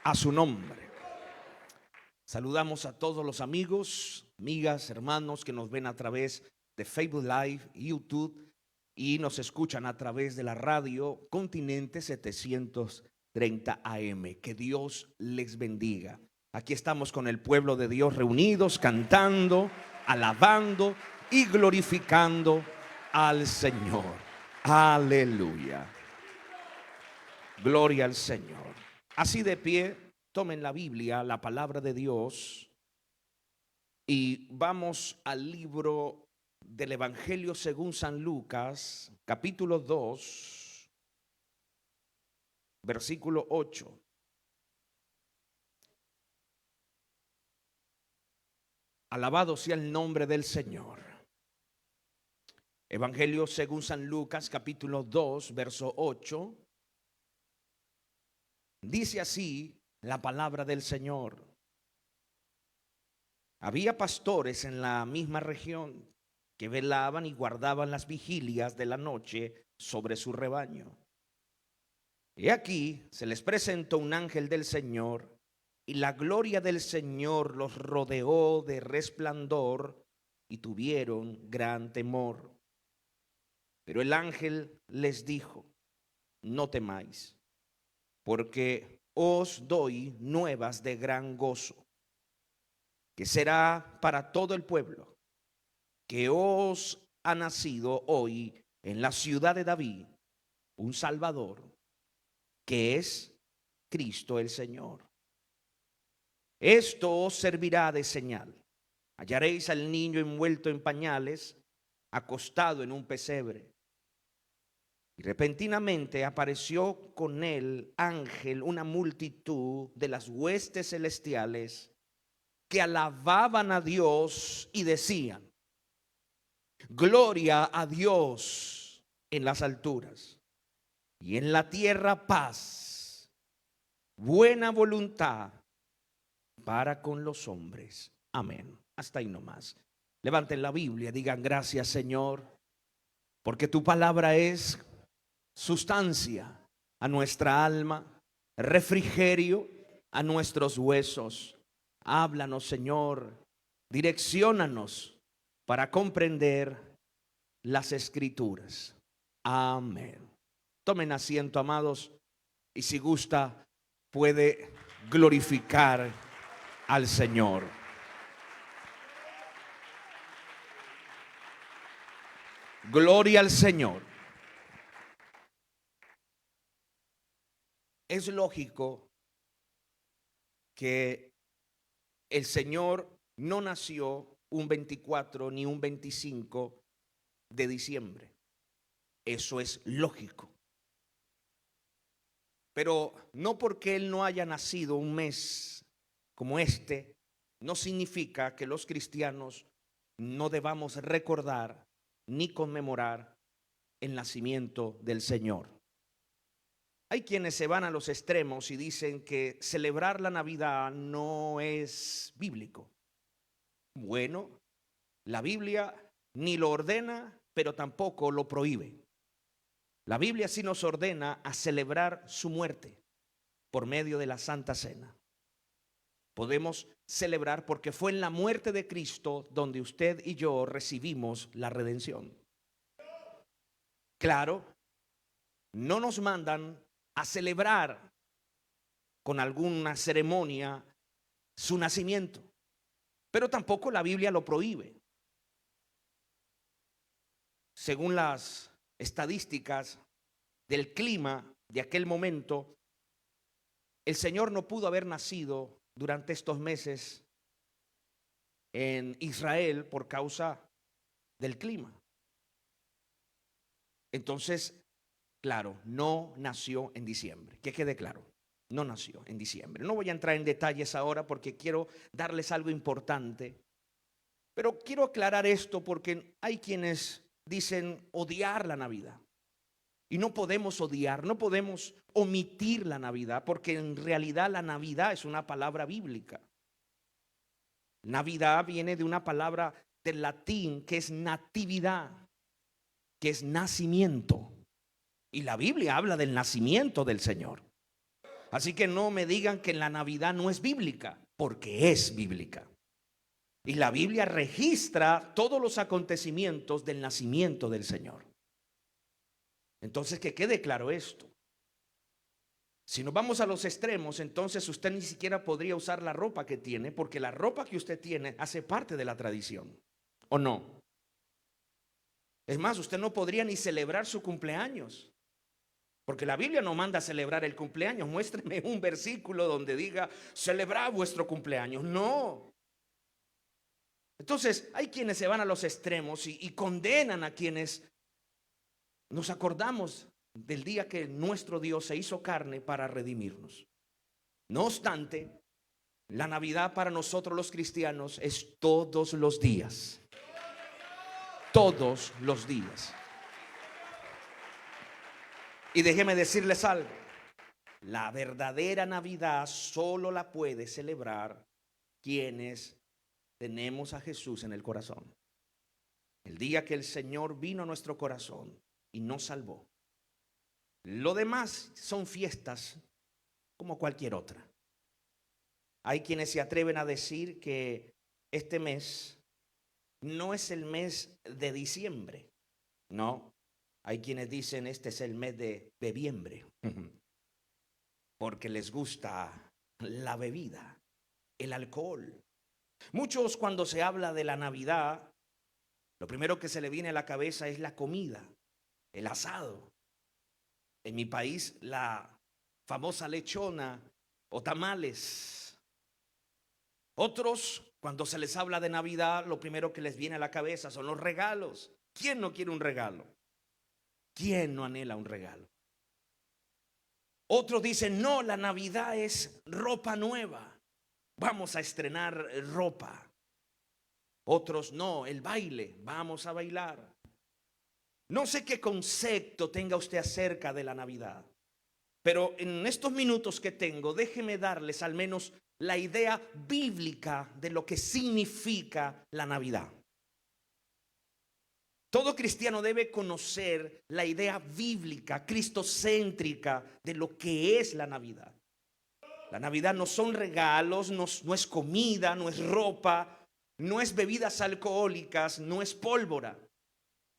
a su nombre. Saludamos a todos los amigos, amigas, hermanos que nos ven a través de Facebook Live, YouTube y nos escuchan a través de la radio Continente 730 AM. Que Dios les bendiga. Aquí estamos con el pueblo de Dios reunidos, cantando, alabando y glorificando al Señor. Aleluya. Gloria al Señor. Así de pie, tomen la Biblia, la palabra de Dios, y vamos al libro del Evangelio según San Lucas, capítulo 2, versículo 8. Alabado sea el nombre del Señor. Evangelio según San Lucas, capítulo 2, verso 8. Dice así la palabra del Señor. Había pastores en la misma región que velaban y guardaban las vigilias de la noche sobre su rebaño. Y aquí se les presentó un ángel del Señor, y la gloria del Señor los rodeó de resplandor, y tuvieron gran temor. Pero el ángel les dijo: no temáis, porque os doy nuevas de gran gozo, que será para todo el pueblo, que os ha nacido hoy en la ciudad de David un Salvador, que es Cristo el Señor. Esto os servirá de señal. Hallaréis al niño envuelto en pañales, acostado en un pesebre. Y repentinamente apareció con el ángel una multitud de las huestes celestiales que alababan a Dios y decían: gloria a Dios en las alturas, y en la tierra paz, buena voluntad para con los hombres. Amén. Hasta ahí nomás. Levanten la Biblia, digan: gracias, Señor, porque tu palabra es sustancia a nuestra alma, refrigerio a nuestros huesos. Háblanos, Señor, direcciónanos para comprender las Escrituras. Amén. Tomen asiento, amados, y si gusta puede glorificar al Señor. Gloria al Señor. Es lógico que el Señor no nació un 24 ni un 25 de diciembre. Eso es lógico. Pero no porque Él no haya nacido un mes como este, no significa que los cristianos no debamos recordar ni conmemorar el nacimiento del Señor. Hay quienes se van a los extremos y dicen que celebrar la Navidad no es bíblico. Bueno, la Biblia ni lo ordena, pero tampoco lo prohíbe. La Biblia sí nos ordena a celebrar su muerte por medio de la Santa Cena. Podemos celebrar porque fue en la muerte de Cristo donde usted y yo recibimos la redención. Claro, no nos mandan a celebrar con alguna ceremonia su nacimiento, pero tampoco la Biblia lo prohíbe. Según las estadísticas del clima de aquel momento, el Señor no pudo haber nacido durante estos meses en Israel por causa del clima. Entonces, claro, no nació en diciembre. Que quede claro, no nació en diciembre. No voy a entrar en detalles ahora porque quiero darles algo importante. Pero quiero aclarar esto porque hay quienes dicen odiar la Navidad. Y no podemos odiar, no podemos omitir la Navidad, porque en realidad la Navidad es una palabra bíblica. Navidad viene de una palabra del latín que es natividad, que es nacimiento. Y la Biblia habla del nacimiento del Señor. Así que no me digan que la Navidad no es bíblica, porque es bíblica. Y la Biblia registra todos los acontecimientos del nacimiento del Señor. Entonces, que quede claro esto. Si nos vamos a los extremos, entonces usted ni siquiera podría usar la ropa que tiene, porque la ropa que usted tiene hace parte de la tradición, ¿o no? Es más, usted no podría ni celebrar su cumpleaños, porque la Biblia no manda a celebrar el cumpleaños. Muéstreme un versículo donde diga, celebrad vuestro cumpleaños. No. Entonces, hay quienes se van a los extremos y condenan a quienes nos acordamos del día que nuestro Dios se hizo carne para redimirnos. No obstante, la Navidad para nosotros los cristianos es todos los días. Todos los días. Y déjeme decirles algo. La verdadera Navidad solo la puede celebrar quienes tenemos a Jesús en el corazón. El día que el Señor vino a nuestro corazón y nos salvó. Lo demás son fiestas como cualquier otra. Hay quienes se atreven a decir que este mes no es el mes de diciembre. No, hay quienes dicen este es el mes de bebiembre, porque les gusta la bebida, el alcohol. Muchos, cuando se habla de la Navidad, lo primero que se le viene a la cabeza es la comida, el asado. En mi país, la famosa lechona o tamales. Otros, cuando se les habla de Navidad, lo primero que les viene a la cabeza son los regalos. ¿Quién no quiere un regalo? ¿Quién no anhela un regalo? Otros dicen, no, la Navidad es ropa nueva. Vamos a estrenar ropa. Otros, no, el baile, vamos a bailar. No sé qué concepto tenga usted acerca de la Navidad, pero en estos minutos que tengo, déjeme darles al menos la idea bíblica de lo que significa la Navidad. Todo cristiano debe conocer la idea bíblica, cristocéntrica de lo que es la Navidad. La Navidad no son regalos, no es comida, no es ropa, no es bebidas alcohólicas, no es pólvora.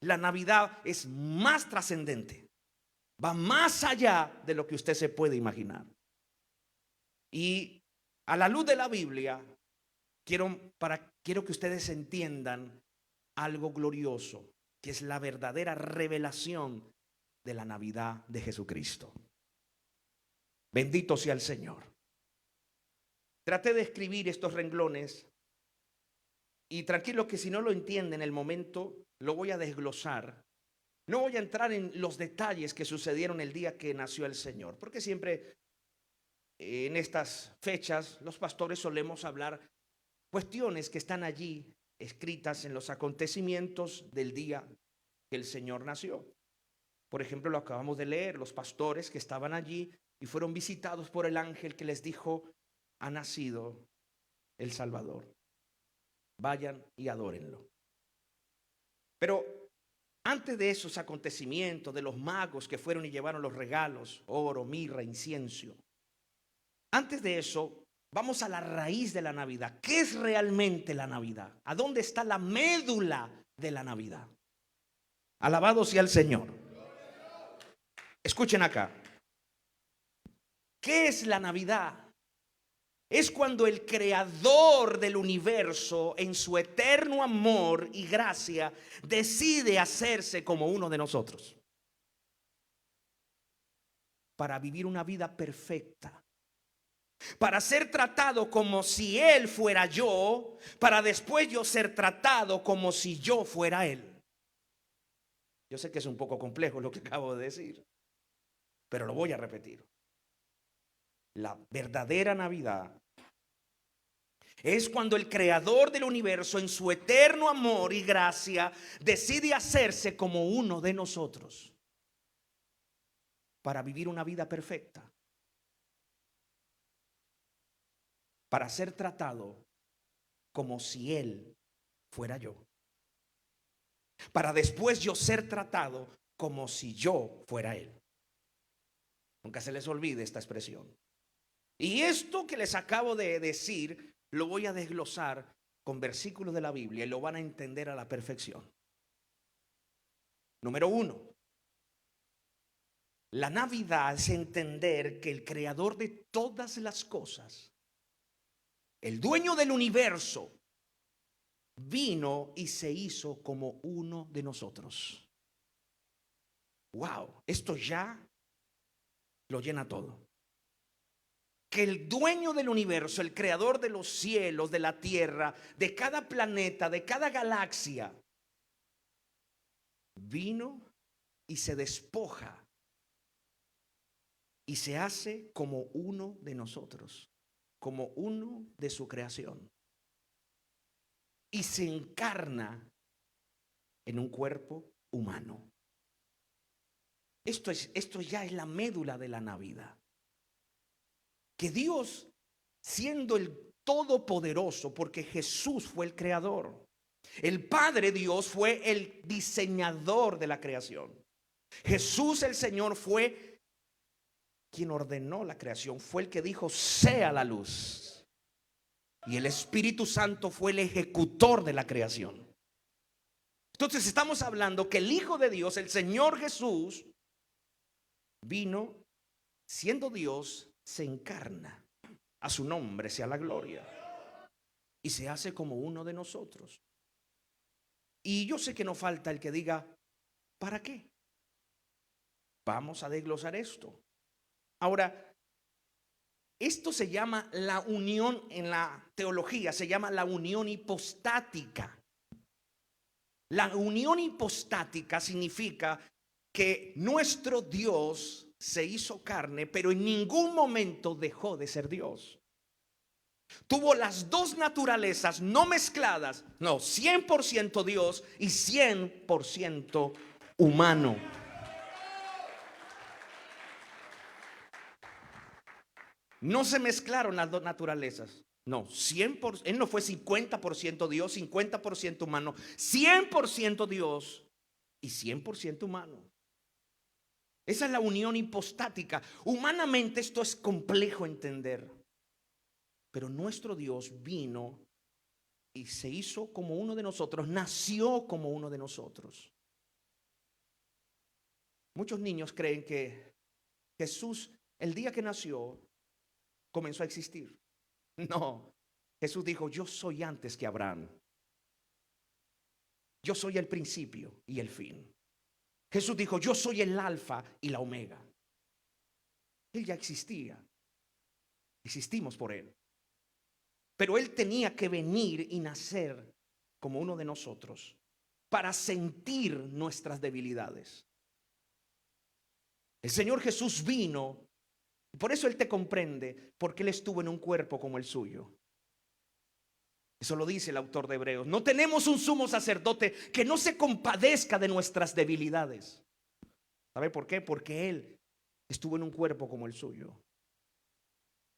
La Navidad es más trascendente, va más allá de lo que usted se puede imaginar. Y a la luz de la Biblia, quiero que ustedes entiendan algo glorioso, que es la verdadera revelación de la Navidad de Jesucristo. Bendito sea el Señor. Traté de escribir estos renglones y tranquilo que si no lo entienden en el momento, lo voy a desglosar. No voy a entrar en los detalles que sucedieron el día que nació el Señor, porque siempre en estas fechas los pastores solemos hablar cuestiones que están allí escritas en los acontecimientos del día que el Señor nació. Por ejemplo, lo acabamos de leer, los pastores que estaban allí y fueron visitados por el ángel que les dijo, ha nacido el Salvador. Vayan y adórenlo. Pero antes de esos acontecimientos, de los magos que fueron y llevaron los regalos, oro, mirra, incienso, antes de eso, vamos a la raíz de la Navidad. ¿Qué es realmente la Navidad? ¿A dónde está la médula de la Navidad? Alabado sea el Señor. Escuchen acá. ¿Qué es la Navidad? Es cuando el creador del universo, en su eterno amor y gracia, decide hacerse como uno de nosotros para vivir una vida perfecta, para ser tratado como si Él fuera yo, para después yo ser tratado como si yo fuera Él. Yo sé que es un poco complejo lo que acabo de decir, pero lo voy a repetir. La verdadera Navidad es cuando el creador del universo, en su eterno amor y gracia, decide hacerse como uno de nosotros para vivir una vida perfecta, para ser tratado como si Él fuera yo, para después yo ser tratado como si yo fuera Él. Nunca se les olvide esta expresión. Y esto que les acabo de decir, lo voy a desglosar con versículos de la Biblia y lo van a entender a la perfección. Número 1. La Navidad es entender que el creador de todas las cosas, el dueño del universo, vino y se hizo como uno de nosotros. Wow, esto ya lo llena todo. Que el dueño del universo, el creador de los cielos, de la tierra, de cada planeta, de cada galaxia, vino y se despoja y se hace como uno de nosotros, como uno de su creación. Y se encarna en un cuerpo humano. Esto ya es la médula de la Navidad. Que Dios, siendo el Todopoderoso, porque Jesús fue el creador, el Padre Dios fue el diseñador de la creación. Jesús el Señor fue quien ordenó la creación, fue el que dijo sea la luz. Y el Espíritu Santo fue el ejecutor de la creación. Entonces estamos hablando que el Hijo de Dios, el Señor Jesús, vino siendo Dios, se encarna. A su nombre sea la gloria. Y se hace como uno de nosotros. Y yo sé que no falta el que diga, ¿para qué? Vamos a desglosar esto. Ahora, esto se llama la unión en la teología, se llama la unión hipostática. La unión hipostática significa que nuestro Dios se hizo carne, pero en ningún momento dejó de ser Dios. Tuvo las dos naturalezas no mezcladas, no, 100% Dios y 100% humano. No se mezclaron las dos naturalezas. No, 100%, él no fue 50% Dios, 50% humano, 100% Dios y 100% humano. Esa es la unión hipostática. Humanamente esto es complejo entender. Pero nuestro Dios vino y se hizo como uno de nosotros, nació como uno de nosotros. Muchos niños creen que Jesús, el día que nació, comenzó a existir. No, Jesús dijo, yo soy antes que Abraham. Yo soy el principio y el fin. Jesús dijo, yo soy el alfa y la omega. Él ya existía. Existimos por él. Pero él tenía que venir y nacer como uno de nosotros para sentir nuestras debilidades. El Señor Jesús vino, y por eso él te comprende, porque él estuvo en un cuerpo como el suyo. Eso lo dice el autor de Hebreos. No tenemos un sumo sacerdote que no se compadezca de nuestras debilidades. ¿Sabe por qué? Porque él estuvo en un cuerpo como el suyo.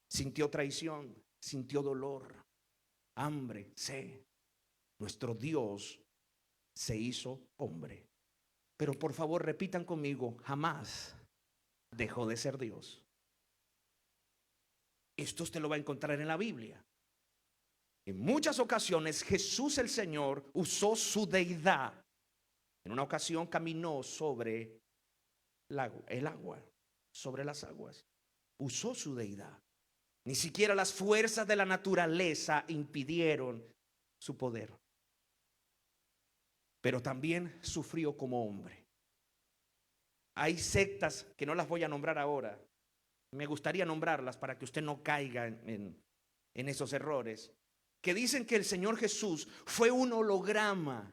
Sintió traición, sintió dolor, hambre, sed. Nuestro Dios se hizo hombre. Pero por favor repitan conmigo, jamás dejó de ser Dios. Esto usted lo va a encontrar en la Biblia. En muchas ocasiones Jesús el Señor usó su deidad. En una ocasión caminó sobre el agua, sobre las aguas. Usó su deidad. Ni siquiera las fuerzas de la naturaleza impidieron su poder. Pero también sufrió como hombre. Hay sectas que no las voy a nombrar ahora. Me gustaría nombrarlas para que usted no caiga en esos errores. Que dicen que el Señor Jesús fue un holograma.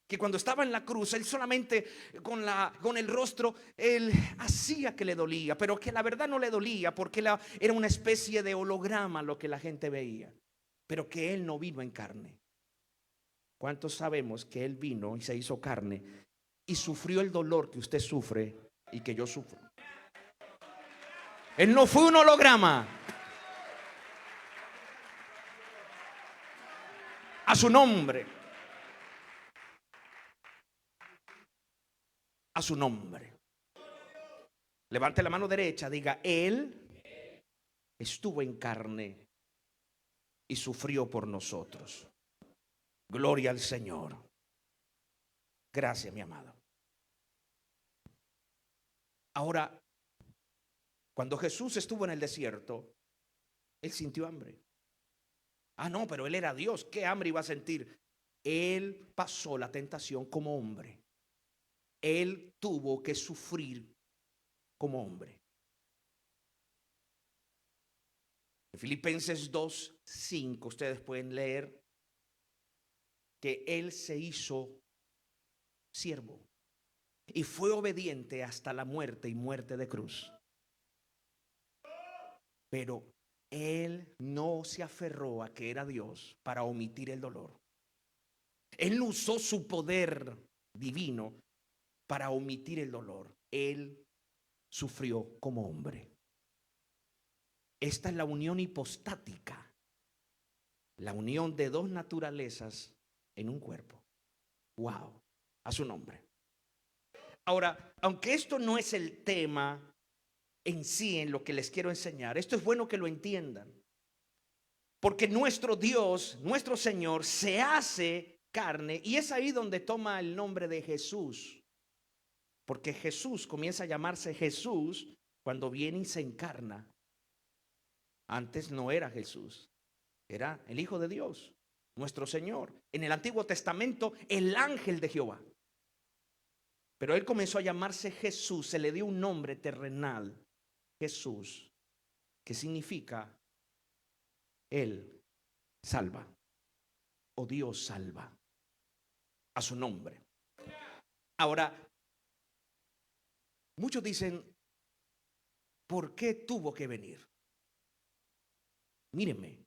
Que cuando estaba en la cruz, él solamente con el rostro, él hacía que le dolía. Pero que la verdad no le dolía porque era una especie de holograma lo que la gente veía. Pero que él no vino en carne. ¿Cuántos sabemos que él vino y se hizo carne y sufrió el dolor que usted sufre y que yo sufro? Él no fue un holograma. A su nombre. A su nombre. Levante la mano derecha, diga, él estuvo en carne y sufrió por nosotros. Gloria al Señor. Gracias, mi amado. Ahora, cuando Jesús estuvo en el desierto, él sintió hambre. Ah, no, pero él era Dios. ¿Qué hambre iba a sentir? Él pasó la tentación como hombre. Él tuvo que sufrir como hombre. En Filipenses 2:5 ustedes pueden leer que él se hizo siervo y fue obediente hasta la muerte y muerte de cruz. Pero él no se aferró a que era Dios para omitir el dolor. Él no usó su poder divino para omitir el dolor. Él sufrió como hombre. Esta es la unión hipostática, la unión de dos naturalezas en un cuerpo. Wow, a su nombre. Ahora, aunque esto no es el tema en sí en lo que les quiero enseñar, esto es bueno que lo entiendan. Porque nuestro Dios, nuestro Señor, se hace carne y es ahí donde toma el nombre de Jesús. Porque Jesús comienza a llamarse Jesús cuando viene y se encarna. Antes no era Jesús, era el Hijo de Dios, nuestro Señor. En el Antiguo Testamento, el ángel de Jehová. Pero él comenzó a llamarse Jesús, se le dio un nombre terrenal, Jesús, que significa Él salva o Dios salva, a su nombre. Ahora, muchos dicen, ¿por qué tuvo que venir? Mírenme,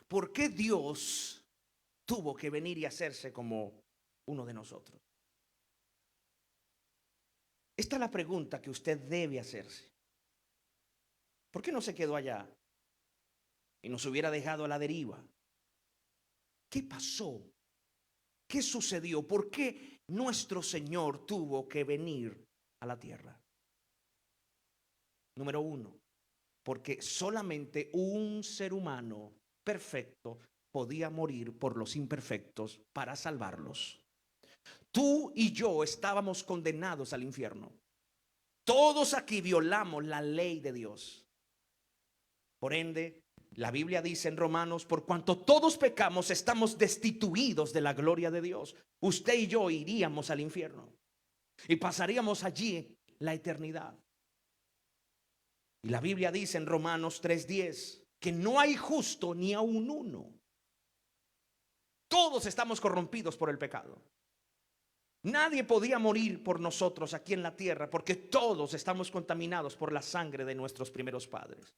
¿por qué Dios tuvo que venir y hacerse como uno de nosotros? Esta es la pregunta que usted debe hacerse. ¿Por qué no se quedó allá y nos hubiera dejado a la deriva? ¿Qué pasó? ¿Qué sucedió? ¿Por qué nuestro Señor tuvo que venir a la tierra? Número uno, porque solamente un ser humano perfecto podía morir por los imperfectos para salvarlos. Tú y yo estábamos condenados al infierno. Todos aquí violamos la ley de Dios. Por ende, la Biblia dice en Romanos, por cuanto todos pecamos, estamos destituidos de la gloria de Dios. Usted y yo iríamos al infierno y pasaríamos allí la eternidad. Y la Biblia dice en Romanos 3:10 que no hay justo ni aun uno. Todos estamos corrompidos por el pecado. Nadie podía morir por nosotros aquí en la tierra porque todos estamos contaminados por la sangre de nuestros primeros padres.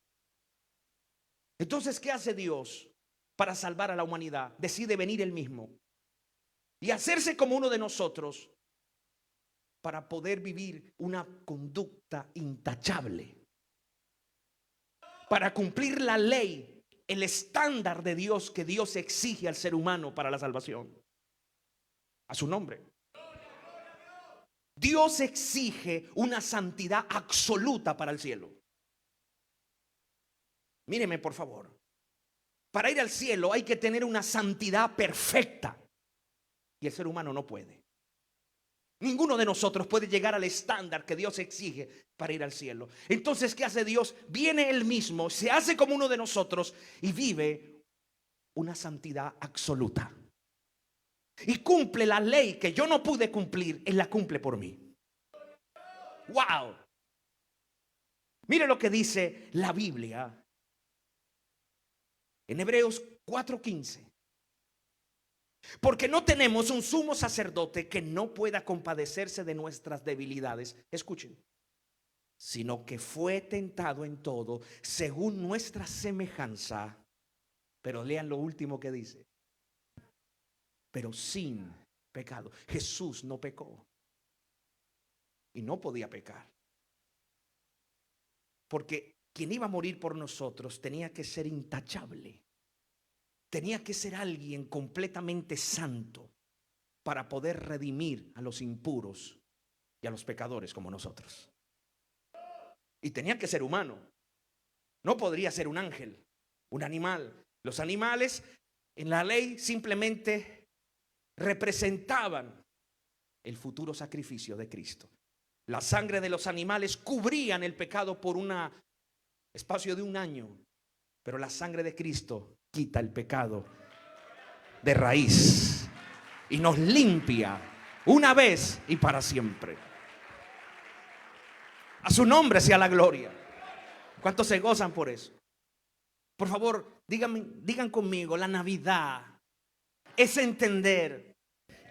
Entonces, ¿qué hace Dios para salvar a la humanidad? Decide venir Él mismo y hacerse como uno de nosotros para poder vivir una conducta intachable, para cumplir la ley, el estándar de Dios que Dios exige al ser humano para la salvación. A su nombre. Dios exige una santidad absoluta para el cielo. Míreme, por favor. Para ir al cielo hay que tener una santidad perfecta. Y el ser humano no puede. Ninguno de nosotros puede llegar al estándar que Dios exige para ir al cielo. Entonces, ¿qué hace Dios? Viene Él mismo, se hace como uno de nosotros y vive una santidad absoluta. Y cumple la ley que yo no pude cumplir, Él la cumple por mí. ¡Wow! Mire lo que dice la Biblia en Hebreos 4:15. Porque no tenemos un sumo sacerdote que no pueda compadecerse de nuestras debilidades. Escuchen. Sino que fue tentado en todo según nuestra semejanza. Pero lean lo último que dice. Pero sin pecado. Jesús no pecó. Y no podía pecar. Porque quien iba a morir por nosotros tenía que ser intachable. Tenía que ser alguien completamente santo para poder redimir a los impuros y a los pecadores como nosotros. Y tenía que ser humano. No podría ser un ángel, un animal. Los animales en la ley simplemente representaban el futuro sacrificio de Cristo. La sangre de los animales cubrían el pecado por un espacio de un año, pero la sangre de Cristo quita el pecado de raíz y nos limpia una vez y para siempre. A su nombre sea la gloria. ¿Cuántos se gozan por eso? Por favor, digan conmigo, la Navidad es entender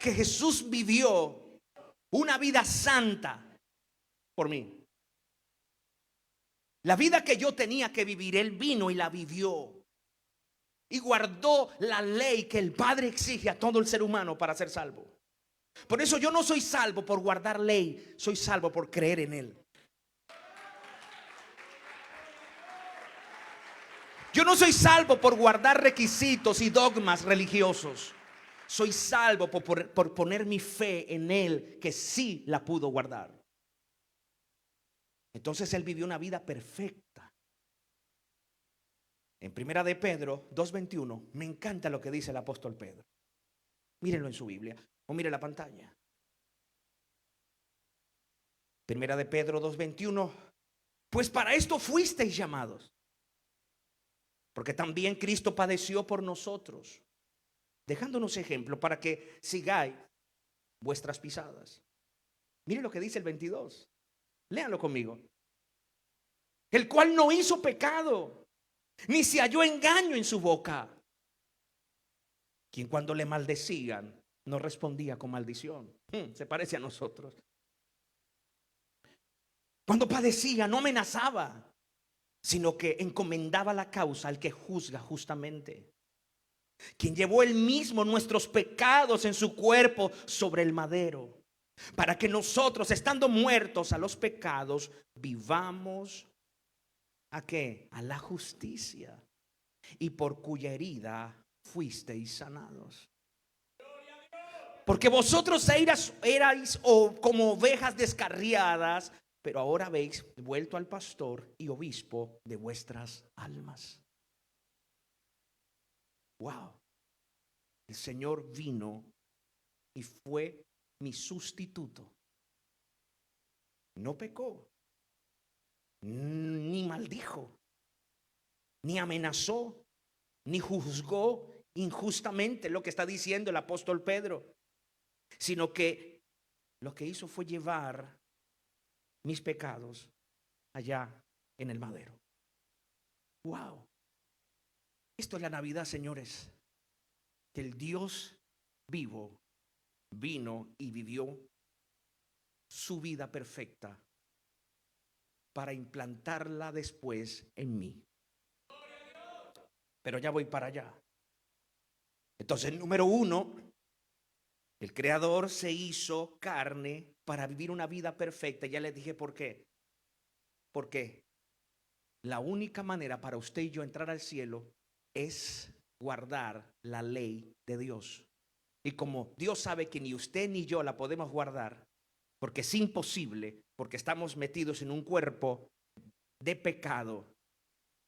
que Jesús vivió una vida santa por mí. La vida que yo tenía que vivir, Él vino y la vivió. Y guardó la ley que el Padre exige a todo el ser humano para ser salvo. Por eso yo no soy salvo por guardar ley, soy salvo por creer en Él. Yo no soy salvo por guardar requisitos y dogmas religiosos. Soy salvo por poner mi fe en Él, que sí la pudo guardar. Entonces Él vivió una vida perfecta. En Primera de Pedro 2:21, me encanta lo que dice el apóstol Pedro. Mírenlo en su Biblia o mire la pantalla. Primera de Pedro 2:21, pues para esto fuisteis llamados, porque también Cristo padeció por nosotros, dejándonos ejemplo para que sigáis vuestras pisadas. Mire lo que dice el 22. Léanlo conmigo. El cual no hizo pecado, ni se halló engaño en su boca. Quien cuando le maldecían no respondía con maldición. Se parece a nosotros. Cuando padecía no amenazaba, sino que encomendaba la causa al que juzga justamente. Quien llevó él mismo nuestros pecados en su cuerpo sobre el madero, para que nosotros, estando muertos a los pecados, vivamos ¿a qué? A la justicia, y por cuya herida fuisteis sanados. Porque vosotros erais como ovejas descarriadas, pero ahora habéis vuelto al pastor y obispo de vuestras almas. Wow. El Señor vino y fue mi sustituto. No pecó, ni maldijo, ni amenazó, ni juzgó injustamente, lo que está diciendo el apóstol Pedro, sino que lo que hizo fue llevar mis pecados allá en el madero. Wow. Esto es la Navidad, señores, que el Dios vivo vino y vivió su vida perfecta para implantarla después en mí. Pero ya voy para allá. Entonces, número 1, el Creador se hizo carne para vivir una vida perfecta. Ya les dije por qué. Porque la única manera para usted y yo entrar al cielo es guardar la ley de Dios. Y como Dios sabe que ni usted ni yo la podemos guardar, porque es imposible, porque estamos metidos en un cuerpo de pecado,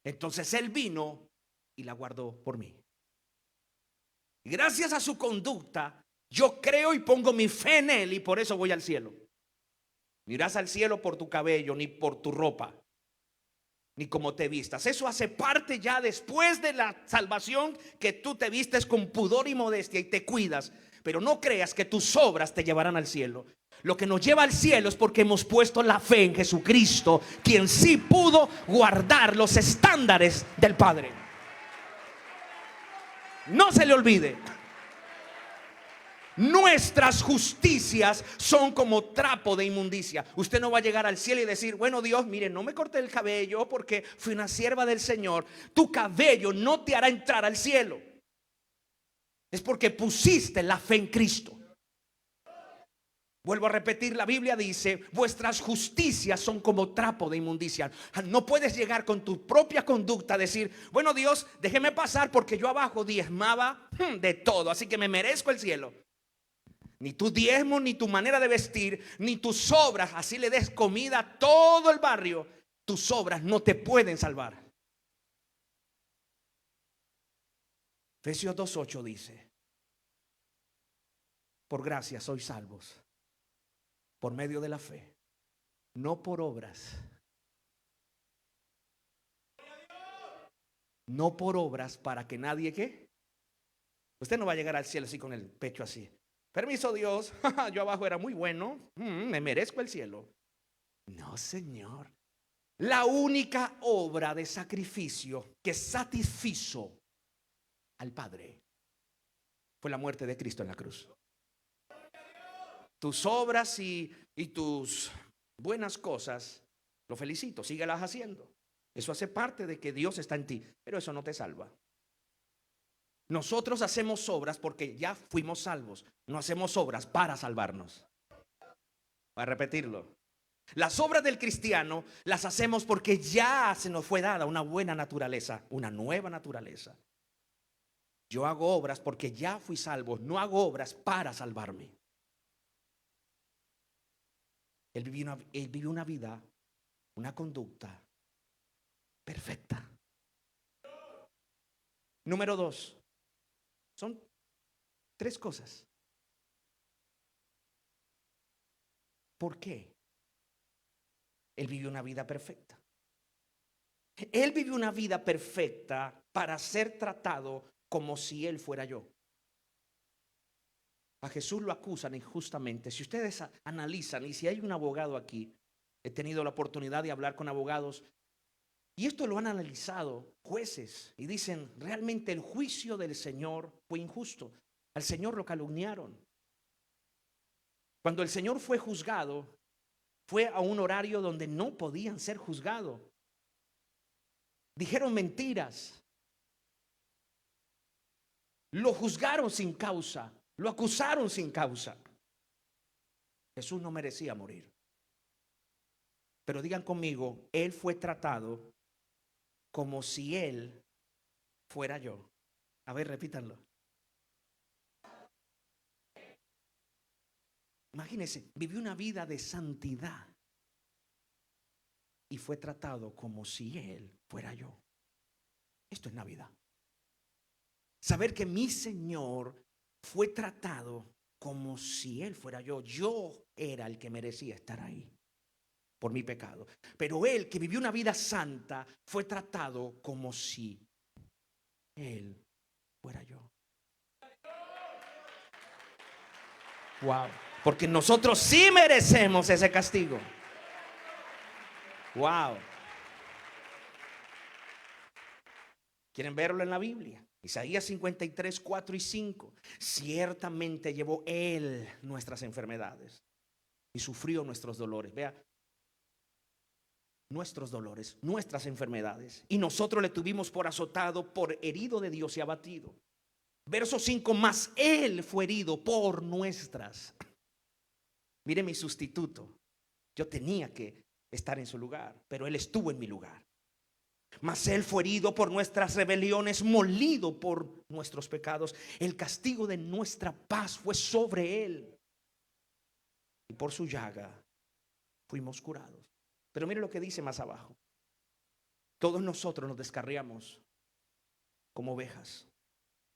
entonces Él vino y la guardó por mí. Y gracias a su conducta, yo creo y pongo mi fe en Él, y por eso voy al cielo. No irás al cielo por tu cabello, ni por tu ropa, ni como te vistas. Eso hace parte ya después de la salvación, que tú te vistes con pudor y modestia y te cuidas. Pero no creas que tus obras te llevarán al cielo. Lo que nos lleva al cielo es porque hemos puesto la fe en Jesucristo, quien sí pudo guardar los estándares del Padre. No se le olvide. Nuestras justicias son como trapo de inmundicia. Usted no va a llegar al cielo y decir: bueno, Dios, mire, no me corté el cabello porque fui una sierva del Señor. Tu cabello no te hará entrar al cielo. Es porque pusiste la fe en Cristo. Vuelvo a repetir, la Biblia dice: vuestras justicias son como trapo de inmundicia. No puedes llegar con tu propia conducta a decir: bueno, Dios, déjeme pasar porque yo abajo diezmaba de todo, así que me merezco el cielo. Ni tu diezmo, ni tu manera de vestir, ni tus obras, así le des comida a todo el barrio, tus obras no te pueden salvar. Efesios 2:8 dice: por gracia sois salvos por medio de la fe, no por obras. No por obras para que nadie, ¿qué? Usted no va a llegar al cielo así con el pecho así. Permiso, Dios, yo abajo era muy bueno, me merezco el cielo. No, Señor. La única obra de sacrificio que satisfizo al Padre fue la muerte de Cristo en la cruz. Tus obras y tus buenas cosas, lo felicito, síguelas haciendo. Eso hace parte de que Dios está en ti, pero eso no te salva. Nosotros hacemos obras porque ya fuimos salvos. No hacemos obras para salvarnos. Voy a repetirlo. Las obras del cristiano las hacemos porque ya se nos fue dada una buena naturaleza, una nueva naturaleza. Yo hago obras porque ya fui salvo, no hago obras para salvarme. Él vivió una vida, una conducta perfecta. Número 2. Son 3 cosas. ¿Por qué? Él vivió una vida perfecta. Él vivió una vida perfecta para ser tratado como si él fuera yo. A Jesús lo acusan injustamente. Si ustedes analizan, y si hay un abogado aquí, he tenido la oportunidad de hablar con abogados, y esto lo han analizado jueces, y dicen, realmente el juicio del Señor fue injusto. Al Señor lo calumniaron. Cuando el Señor fue juzgado, fue a un horario donde no podían ser juzgados. Dijeron mentiras. Lo juzgaron sin causa. Lo acusaron sin causa. Jesús no merecía morir. Pero digan conmigo, Él fue tratado como si Él fuera yo. A ver, repítanlo. Imagínense, vivió una vida de santidad y fue tratado como si Él fuera yo. Esto es Navidad. Saber que mi Señor fue tratado como si Él fuera yo. Yo era el que merecía estar ahí por mi pecado. Pero Él, que vivió una vida santa, fue tratado como si Él fuera yo. Wow. Porque nosotros sí merecemos ese castigo. Wow. ¿Quieren verlo en la Biblia? Isaías 53, 4 y 5. Ciertamente llevó Él nuestras enfermedades y sufrió nuestros dolores. Vea, nuestros dolores, nuestras enfermedades. Y nosotros le tuvimos por azotado, por herido de Dios y abatido. Verso 5, mas Él fue herido por nuestras. Mire mi sustituto. Yo tenía que estar en su lugar, pero Él estuvo en mi lugar. Mas Él fue herido por nuestras rebeliones, molido por nuestros pecados. El castigo de nuestra paz fue sobre Él, y por su llaga fuimos curados. Pero mire lo que dice más abajo. Todos nosotros nos descarriamos como ovejas.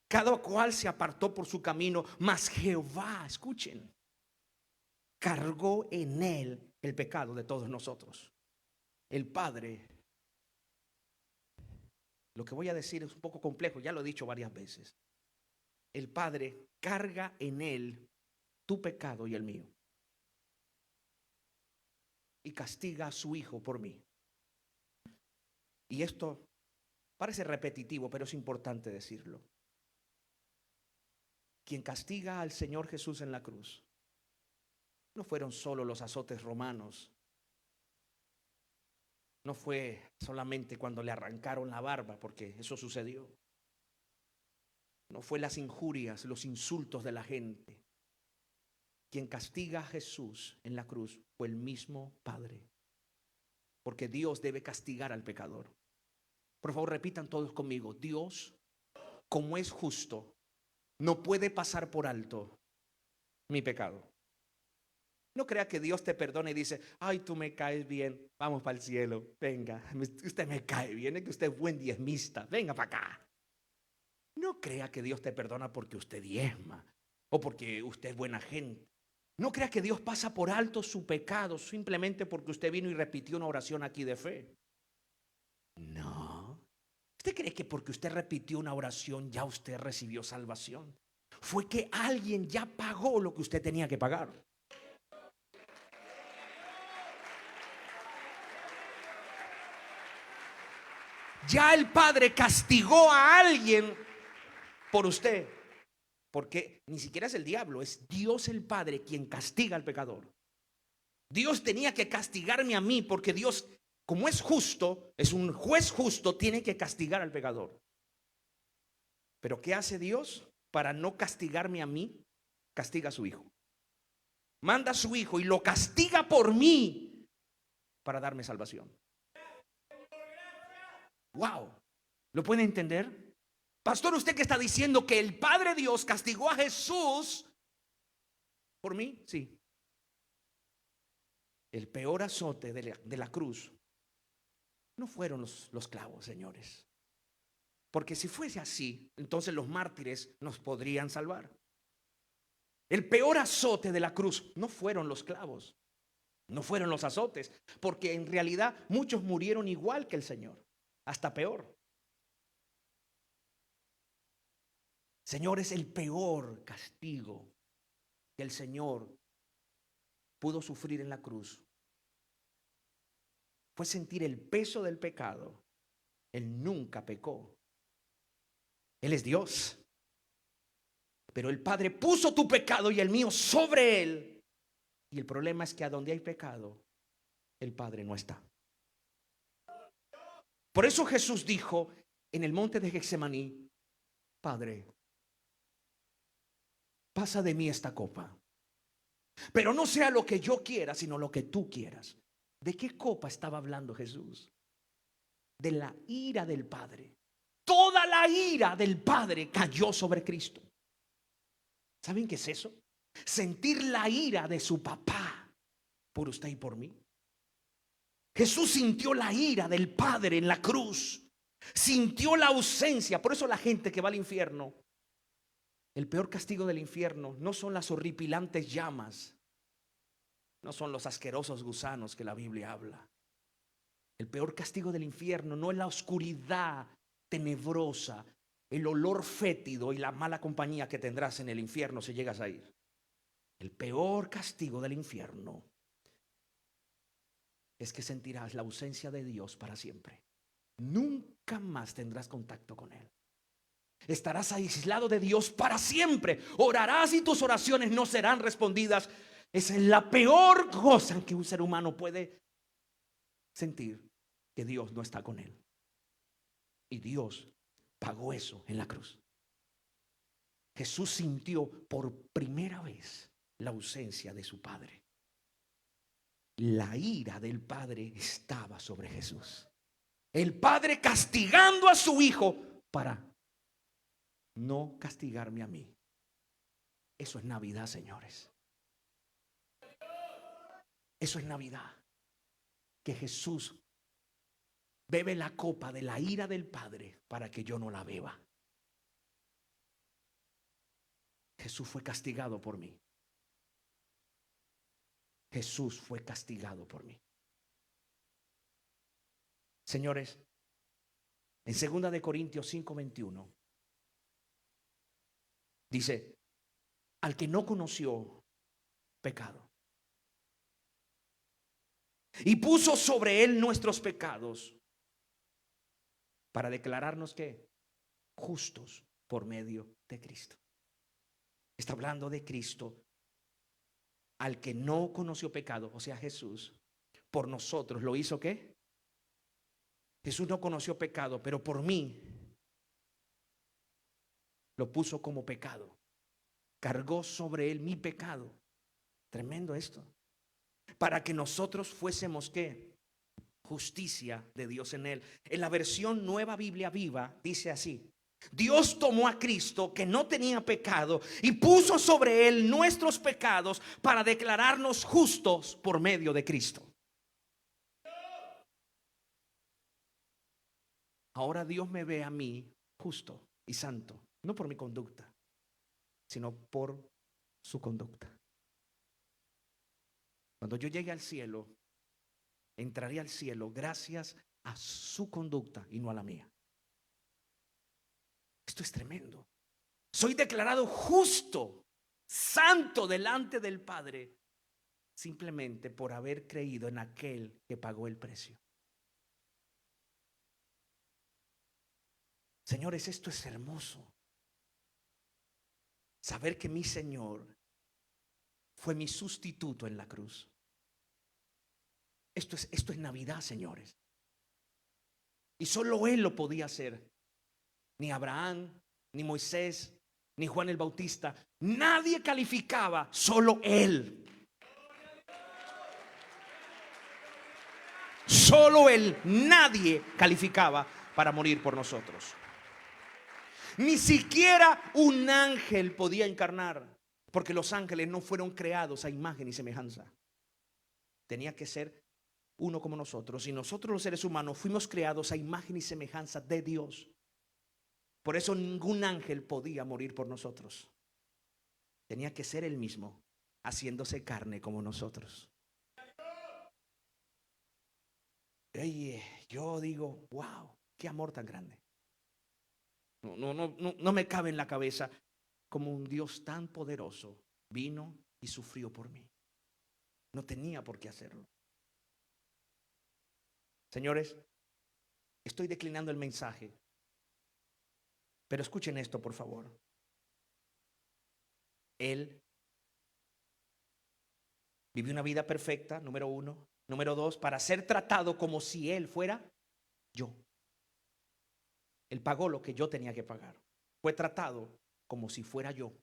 Cada cual se apartó por su camino, mas Jehová, escuchen, cargó en Él el pecado de todos nosotros. El Padre, lo que voy a decir es un poco complejo, ya lo he dicho varias veces. El Padre carga en Él tu pecado y el mío. Y castiga a su Hijo por mí. Y esto parece repetitivo, pero es importante decirlo. Quien castiga al Señor Jesús en la cruz no fueron solo los azotes romanos. No fue solamente cuando le arrancaron la barba, porque eso sucedió. No fue las injurias, los insultos de la gente. Quien castiga a Jesús en la cruz fue el mismo Padre. Porque Dios debe castigar al pecador. Por favor, repitan todos conmigo. Dios, como es justo, no puede pasar por alto mi pecado. No crea que Dios te perdone y dice, ay, tú me caes bien, vamos para el cielo, venga, usted me cae bien, es que usted es buen diezmista, venga para acá. No crea que Dios te perdona porque usted diezma o porque usted es buena gente. No crea que Dios pasa por alto su pecado simplemente porque usted vino y repitió una oración aquí de fe. No. ¿Usted cree que porque usted repitió una oración ya usted recibió salvación? Fue que alguien ya pagó lo que usted tenía que pagar. Ya el Padre castigó a alguien por usted. Porque ni siquiera es el diablo, es Dios el Padre quien castiga al pecador. Dios tenía que castigarme a mí porque Dios, como es justo, es un juez justo, tiene que castigar al pecador. Pero ¿qué hace Dios para no castigarme a mí? Castiga a su hijo. Manda a su hijo y lo castiga por mí para darme salvación. Wow. ¿Lo puede entender? Pastor, ¿usted qué está diciendo? ¿Que el Padre Dios castigó a Jesús por mí? Sí. El peor azote de la cruz no fueron los clavos, señores. Porque si fuese así, entonces los mártires nos podrían salvar. El peor azote de la cruz no fueron los clavos, no fueron los azotes, porque en realidad muchos murieron igual que el Señor, hasta peor. Señores, el peor castigo que el Señor pudo sufrir en la cruz fue sentir el peso del pecado. Él nunca pecó. Él es Dios. Pero el Padre puso tu pecado y el mío sobre él. Y el problema es que a donde hay pecado, el Padre no está. Por eso Jesús dijo en el monte de Getsemaní: Padre, pasa de mí esta copa, pero no sea lo que yo quiera, sino lo que tú quieras. ¿De qué copa estaba hablando Jesús? De la ira del Padre. Toda la ira del Padre cayó sobre Cristo. ¿Saben qué es eso? Sentir la ira de su papá por usted y por mí. Jesús sintió la ira del Padre en la cruz. Sintió la ausencia. Por eso la gente que va al infierno, el peor castigo del infierno no son las horripilantes llamas, no son los asquerosos gusanos que la Biblia habla. El peor castigo del infierno no es la oscuridad tenebrosa, el olor fétido y la mala compañía que tendrás en el infierno si llegas a ir. El peor castigo del infierno es que sentirás la ausencia de Dios para siempre. Nunca más tendrás contacto con Él. Estarás aislado de Dios para siempre. Orarás y tus oraciones no serán respondidas. Esa es la peor cosa que un ser humano puede sentir, que Dios no está con él. Y Dios pagó eso en la cruz. Jesús sintió por primera vez la ausencia de su Padre. La ira del Padre estaba sobre Jesús. El Padre castigando a su Hijo para no castigarme a mí. Eso es Navidad, señores. Eso es Navidad. Que Jesús bebe la copa de la ira del Padre para que yo no la beba. Jesús fue castigado por mí. Jesús fue castigado por mí. Señores, en 2 de Corintios 5:21 dice: al que no conoció pecado y puso sobre él nuestros pecados para declararnos que justos por medio de Cristo. Está hablando de Cristo, al que no conoció pecado, o sea Jesús, por nosotros lo hizo. ¿Qué? Jesús no conoció pecado, pero por mí lo puso como pecado. Cargó sobre él mi pecado. Tremendo esto. Para que nosotros fuésemos ¿qué? Justicia de Dios en él. En la versión Nueva Biblia Viva dice así: Dios tomó a Cristo, que no tenía pecado, y puso sobre él nuestros pecados para declararnos justos por medio de Cristo. Ahora Dios me ve a mí justo y santo, No por mi conducta, sino por su conducta. Cuando yo llegue al cielo, entraré al cielo gracias a su conducta y no a la mía. Esto es tremendo. Soy declarado justo, santo delante del Padre, simplemente por haber creído en aquel que pagó el precio. Señores, esto es hermoso. Saber que mi Señor fue mi sustituto en la cruz. Esto es Navidad, señores. Y solo Él lo podía hacer. Ni Abraham, ni Moisés, ni Juan el Bautista. Nadie calificaba, solo Él. Solo Él, nadie calificaba para morir por nosotros. Ni siquiera un ángel podía encarnar, porque los ángeles no fueron creados a imagen y semejanza. Tenía que ser uno como nosotros. Y nosotros los seres humanos fuimos creados a imagen y semejanza de Dios. Por eso ningún ángel podía morir por nosotros. Tenía que ser Él mismo, haciéndose carne como nosotros. Yo digo, wow, qué amor tan grande. No me cabe en la cabeza como un Dios tan poderoso vino y sufrió por mí. No tenía por qué hacerlo. Señores, estoy declinando el mensaje, pero escuchen esto, por favor. Él vivió una vida perfecta, número uno. Número dos, para ser tratado como si Él fuera yo. Él pagó lo que yo tenía que pagar. Fue tratado como si fuera yo.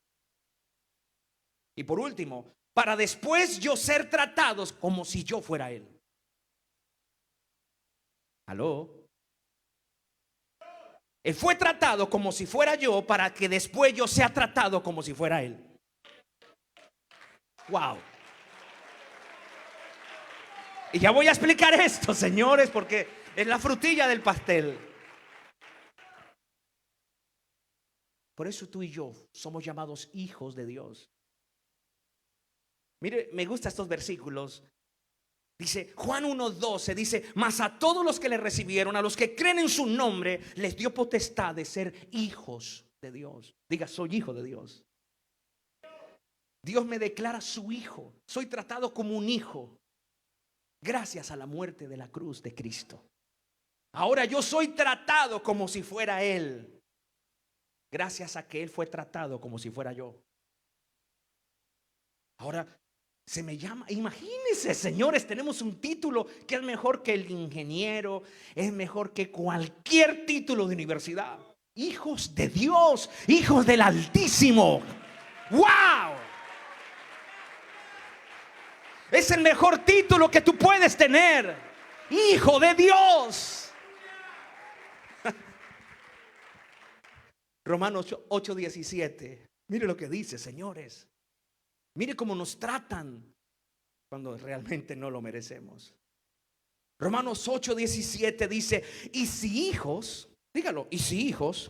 Y por último, para después yo ser tratados como si yo fuera Él. ¿Aló? Él fue tratado como si fuera yo para que después yo sea tratado como si fuera Él. Wow. Y ya voy a explicar esto, señores, porque es la frutilla del pastel. Por eso tú y yo somos llamados hijos de Dios. Mire, me gustan estos versículos. Dice Juan 1:12, dice, mas a todos los que le recibieron, a los que creen en su nombre, les dio potestad de ser hijos de Dios. Diga, soy hijo de Dios. Dios me declara su hijo. Soy tratado como un hijo gracias a la muerte de la cruz de Cristo. Ahora yo soy tratado como si fuera Él, gracias a que Él fue tratado como si fuera yo. Ahora se me llama, imagínense, señores, tenemos un título que es mejor que el ingeniero, es mejor que cualquier título de universidad. Hijos de Dios, hijos del Altísimo. ¡Wow! Es el mejor título que tú puedes tener. Hijo de Dios. Romanos 8:17. Mire lo que dice, señores. Mire cómo nos tratan cuando realmente no lo merecemos. Romanos 8:17 dice, y si hijos, dígalo, y si hijos,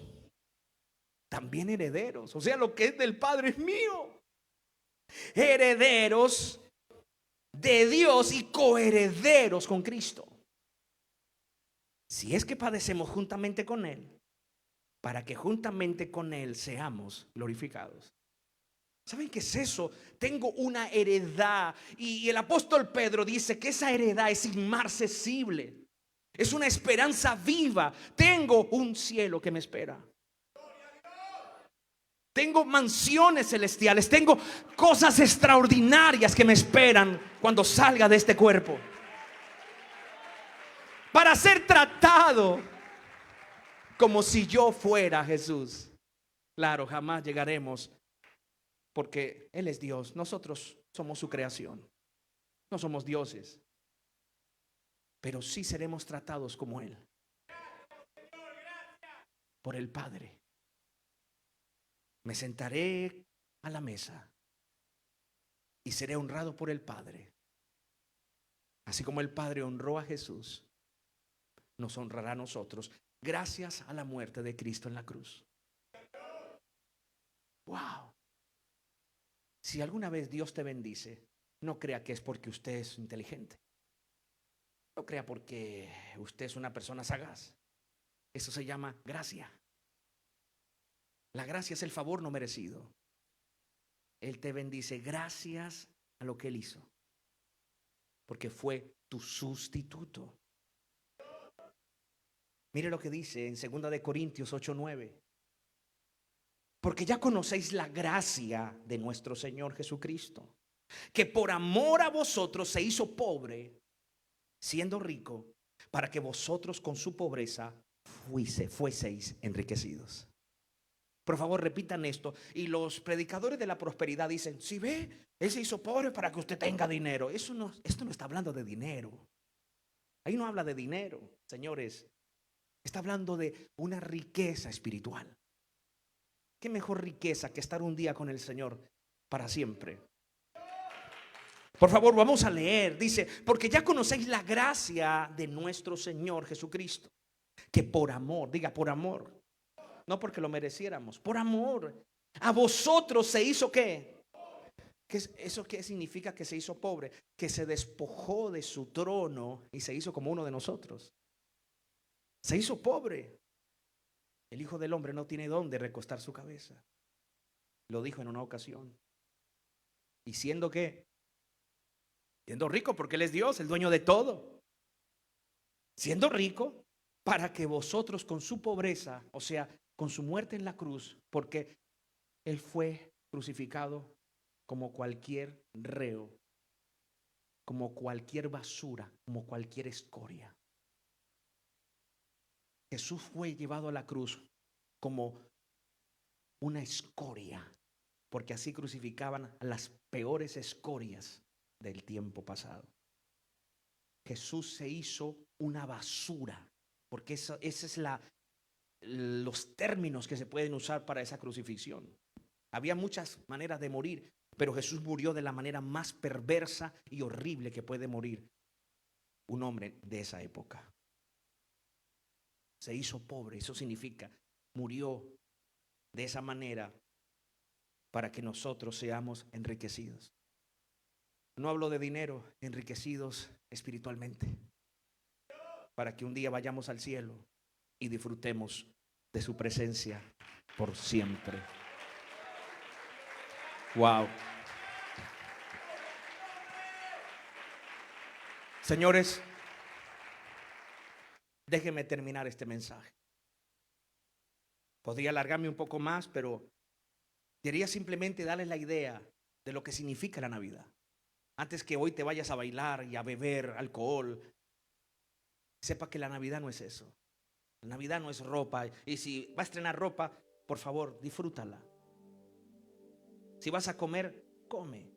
también herederos. O sea, lo que es del Padre es mío. Herederos de Dios y coherederos con Cristo. Si es que padecemos juntamente con Él, para que juntamente con Él seamos glorificados. ¿Saben qué es eso? Tengo una heredad. Y el apóstol Pedro dice que esa heredad es inmarcesible. Es una esperanza viva. Tengo un cielo que me espera. Tengo mansiones celestiales. Tengo cosas extraordinarias que me esperan cuando salga de este cuerpo. Para ser tratado como si yo fuera Jesús. Claro, jamás llegaremos, porque Él es Dios. Nosotros somos su creación. No somos dioses. Pero sí seremos tratados como Él. Por el Padre. Me sentaré a la mesa y seré honrado por el Padre. Así como el Padre honró a Jesús, nos honrará a nosotros gracias a la muerte de Cristo en la cruz. Wow. Si alguna vez Dios te bendice, no crea que es porque usted es inteligente. No crea porque usted es una persona sagaz. Eso se llama gracia. La gracia es el favor no merecido. Él te bendice gracias a lo que Él hizo, porque fue tu sustituto. Mire lo que dice en 2 de Corintios 8:9. Porque ya conocéis la gracia de nuestro Señor Jesucristo, que por amor a vosotros se hizo pobre, siendo rico, para que vosotros con su pobreza fueseis enriquecidos. Por favor, repitan esto. Y los predicadores de la prosperidad dicen: si ve, Él se hizo pobre para que usted tenga dinero. Esto no está hablando de dinero. Ahí no habla de dinero, señores. Está hablando de una riqueza espiritual. ¿Qué mejor riqueza que estar un día con el Señor para siempre? Por favor, vamos a leer. Dice: porque ya conocéis la gracia de nuestro Señor Jesucristo, que por amor, diga por amor, no porque lo mereciéramos, por amor a vosotros se hizo ¿qué? ¿Eso qué significa que se hizo pobre? Que se despojó de su trono y se hizo como uno de nosotros. Se hizo pobre. El Hijo del Hombre no tiene dónde recostar su cabeza. Lo dijo en una ocasión. Y siendo rico, porque Él es Dios, el dueño de todo. Siendo rico, para que vosotros con su pobreza, o sea, con su muerte en la cruz, porque Él fue crucificado como cualquier reo, como cualquier basura, como cualquier escoria. Jesús fue llevado a la cruz como una escoria, porque así crucificaban a las peores escorias del tiempo pasado. Jesús se hizo una basura, porque esa es los términos que se pueden usar para esa crucifixión. Había muchas maneras de morir, pero Jesús murió de la manera más perversa y horrible que puede morir un hombre de esa época. Se hizo pobre, eso significa murió de esa manera para que nosotros seamos enriquecidos. No hablo de dinero, enriquecidos espiritualmente, para que un día vayamos al cielo y disfrutemos de su presencia por siempre. Wow. Señores, déjenme terminar este mensaje. Podría alargarme un poco más, pero quería simplemente darles la idea de lo que significa la Navidad. Antes que hoy te vayas a bailar y a beber alcohol, sepa que la Navidad no es eso. La Navidad no es ropa. Y si vas a estrenar ropa, por favor, disfrútala. Si vas a comer, come.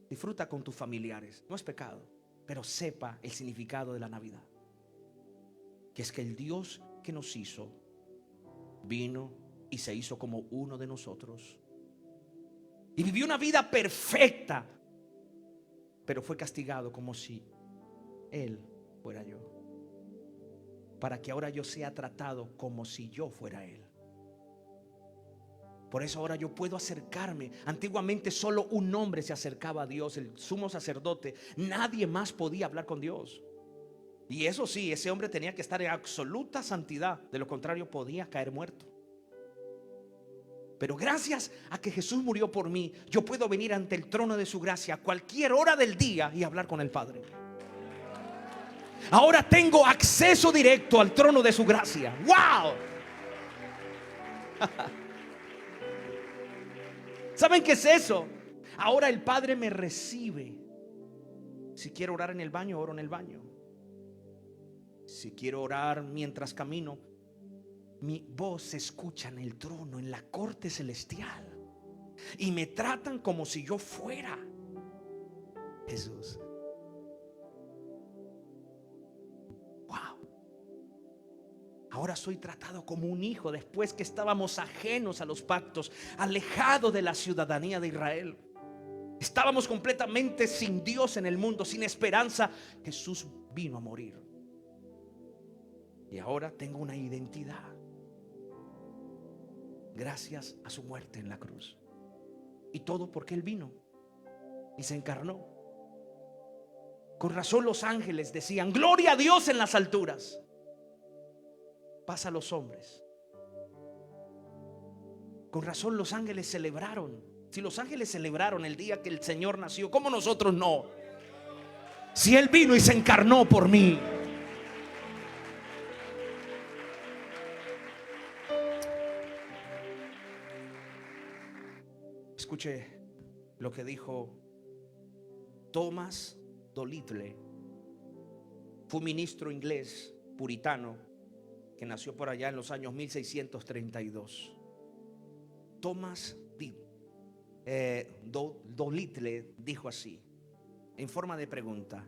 Disfruta con tus familiares. No es pecado, pero sepa el significado de la Navidad. Que es que el Dios que nos hizo vino y se hizo como uno de nosotros. Y vivió una vida perfecta, pero fue castigado como si Él fuera yo, para que ahora yo sea tratado como si yo fuera Él. Por eso ahora yo puedo acercarme. Antiguamente solo un hombre se acercaba a Dios, el sumo sacerdote. Nadie más podía hablar con Dios. Y eso sí, ese hombre tenía que estar en absoluta santidad. De lo contrario podía caer muerto. Pero gracias a que Jesús murió por mí, yo puedo venir ante el trono de su gracia a cualquier hora del día y hablar con el Padre. Ahora tengo acceso directo al trono de su gracia. ¡Wow! ¿Saben qué es eso? Ahora el Padre me recibe. Si quiero orar en el baño, oro en el baño. Si quiero orar mientras camino, mi voz se escucha en el trono, en la corte celestial. Y me tratan como si yo fuera Jesús. Wow. Ahora soy tratado como un hijo, después que estábamos ajenos a los pactos, alejados de la ciudadanía de Israel. Estábamos completamente sin Dios en el mundo, sin esperanza. Jesús vino a morir. Y ahora tengo una identidad. gracias a su muerte en la cruz. Y todo porque Él vino y se encarnó. Con razón los ángeles decían: gloria a Dios en las alturas, paz a los hombres. Con razón los ángeles celebraron. Si los ángeles celebraron el día que el Señor nació, ¿cómo nosotros no? Si Él vino y se encarnó por mí. Escuche lo que dijo Thomas Dolittle. Fue un ministro inglés puritano que nació por allá en los años 1632. Thomas Dolittle dijo así, en forma de pregunta: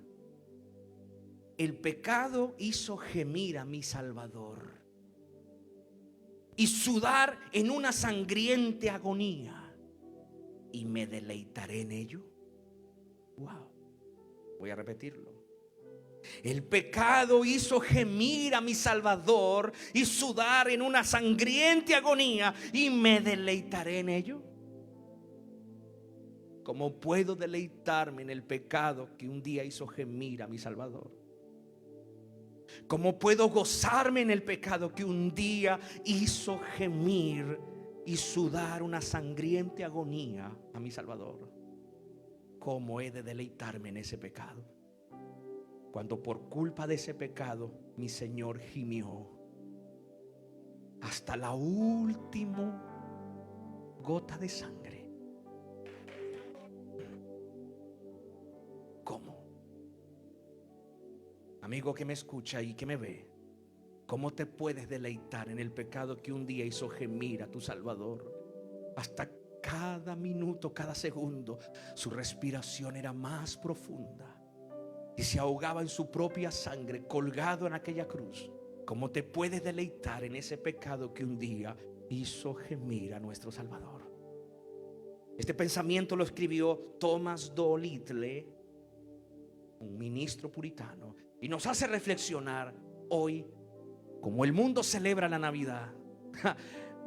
el pecado hizo gemir a mi Salvador y sudar en una sangriente agonía, y me deleitaré en ello. Wow. Voy a repetirlo. El pecado hizo gemir a mi Salvador y sudar en una sangriente agonía, y me deleitaré en ello. ¿Cómo puedo deleitarme en el pecado que un día hizo gemir a mi Salvador? ¿Cómo puedo gozarme en el pecado que un día hizo gemir y sudar una sangriente agonía a mi Salvador? ¿Cómo he de deleitarme en ese pecado cuando por culpa de ese pecado mi Señor gimió hasta la última gota de sangre? ¿Cómo? Amigo que me escucha y que me ve, ¿cómo te puedes deleitar en el pecado que un día hizo gemir a tu Salvador? Hasta cada minuto, cada segundo, su respiración era más profunda y se ahogaba en su propia sangre, colgado en aquella cruz. ¿Cómo te puedes deleitar en ese pecado que un día hizo gemir a nuestro Salvador? Este pensamiento lo escribió Thomas Dolittle, un ministro puritano, y nos hace reflexionar hoy. Como el mundo celebra la Navidad,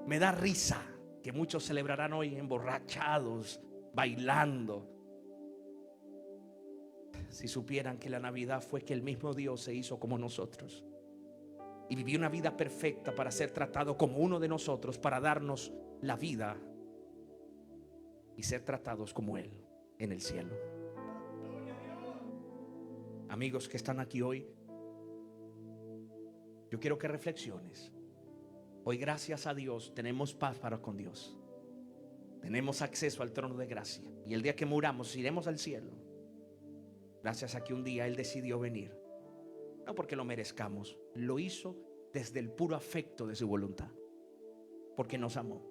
me da risa que muchos celebrarán hoy emborrachados, bailando. Si supieran que la Navidad fue que el mismo Dios se hizo como nosotros y vivió una vida perfecta para ser tratado como uno de nosotros, para darnos la vida y ser tratados como Él en el cielo. Amigos que están aquí hoy, yo quiero que reflexiones. Hoy, gracias a Dios, tenemos paz para con Dios. Tenemos acceso al trono de gracia. Y el día que muramos iremos al cielo, gracias a que un día Él decidió venir. No porque lo merezcamos, lo hizo desde el puro afecto de su voluntad, porque nos amó.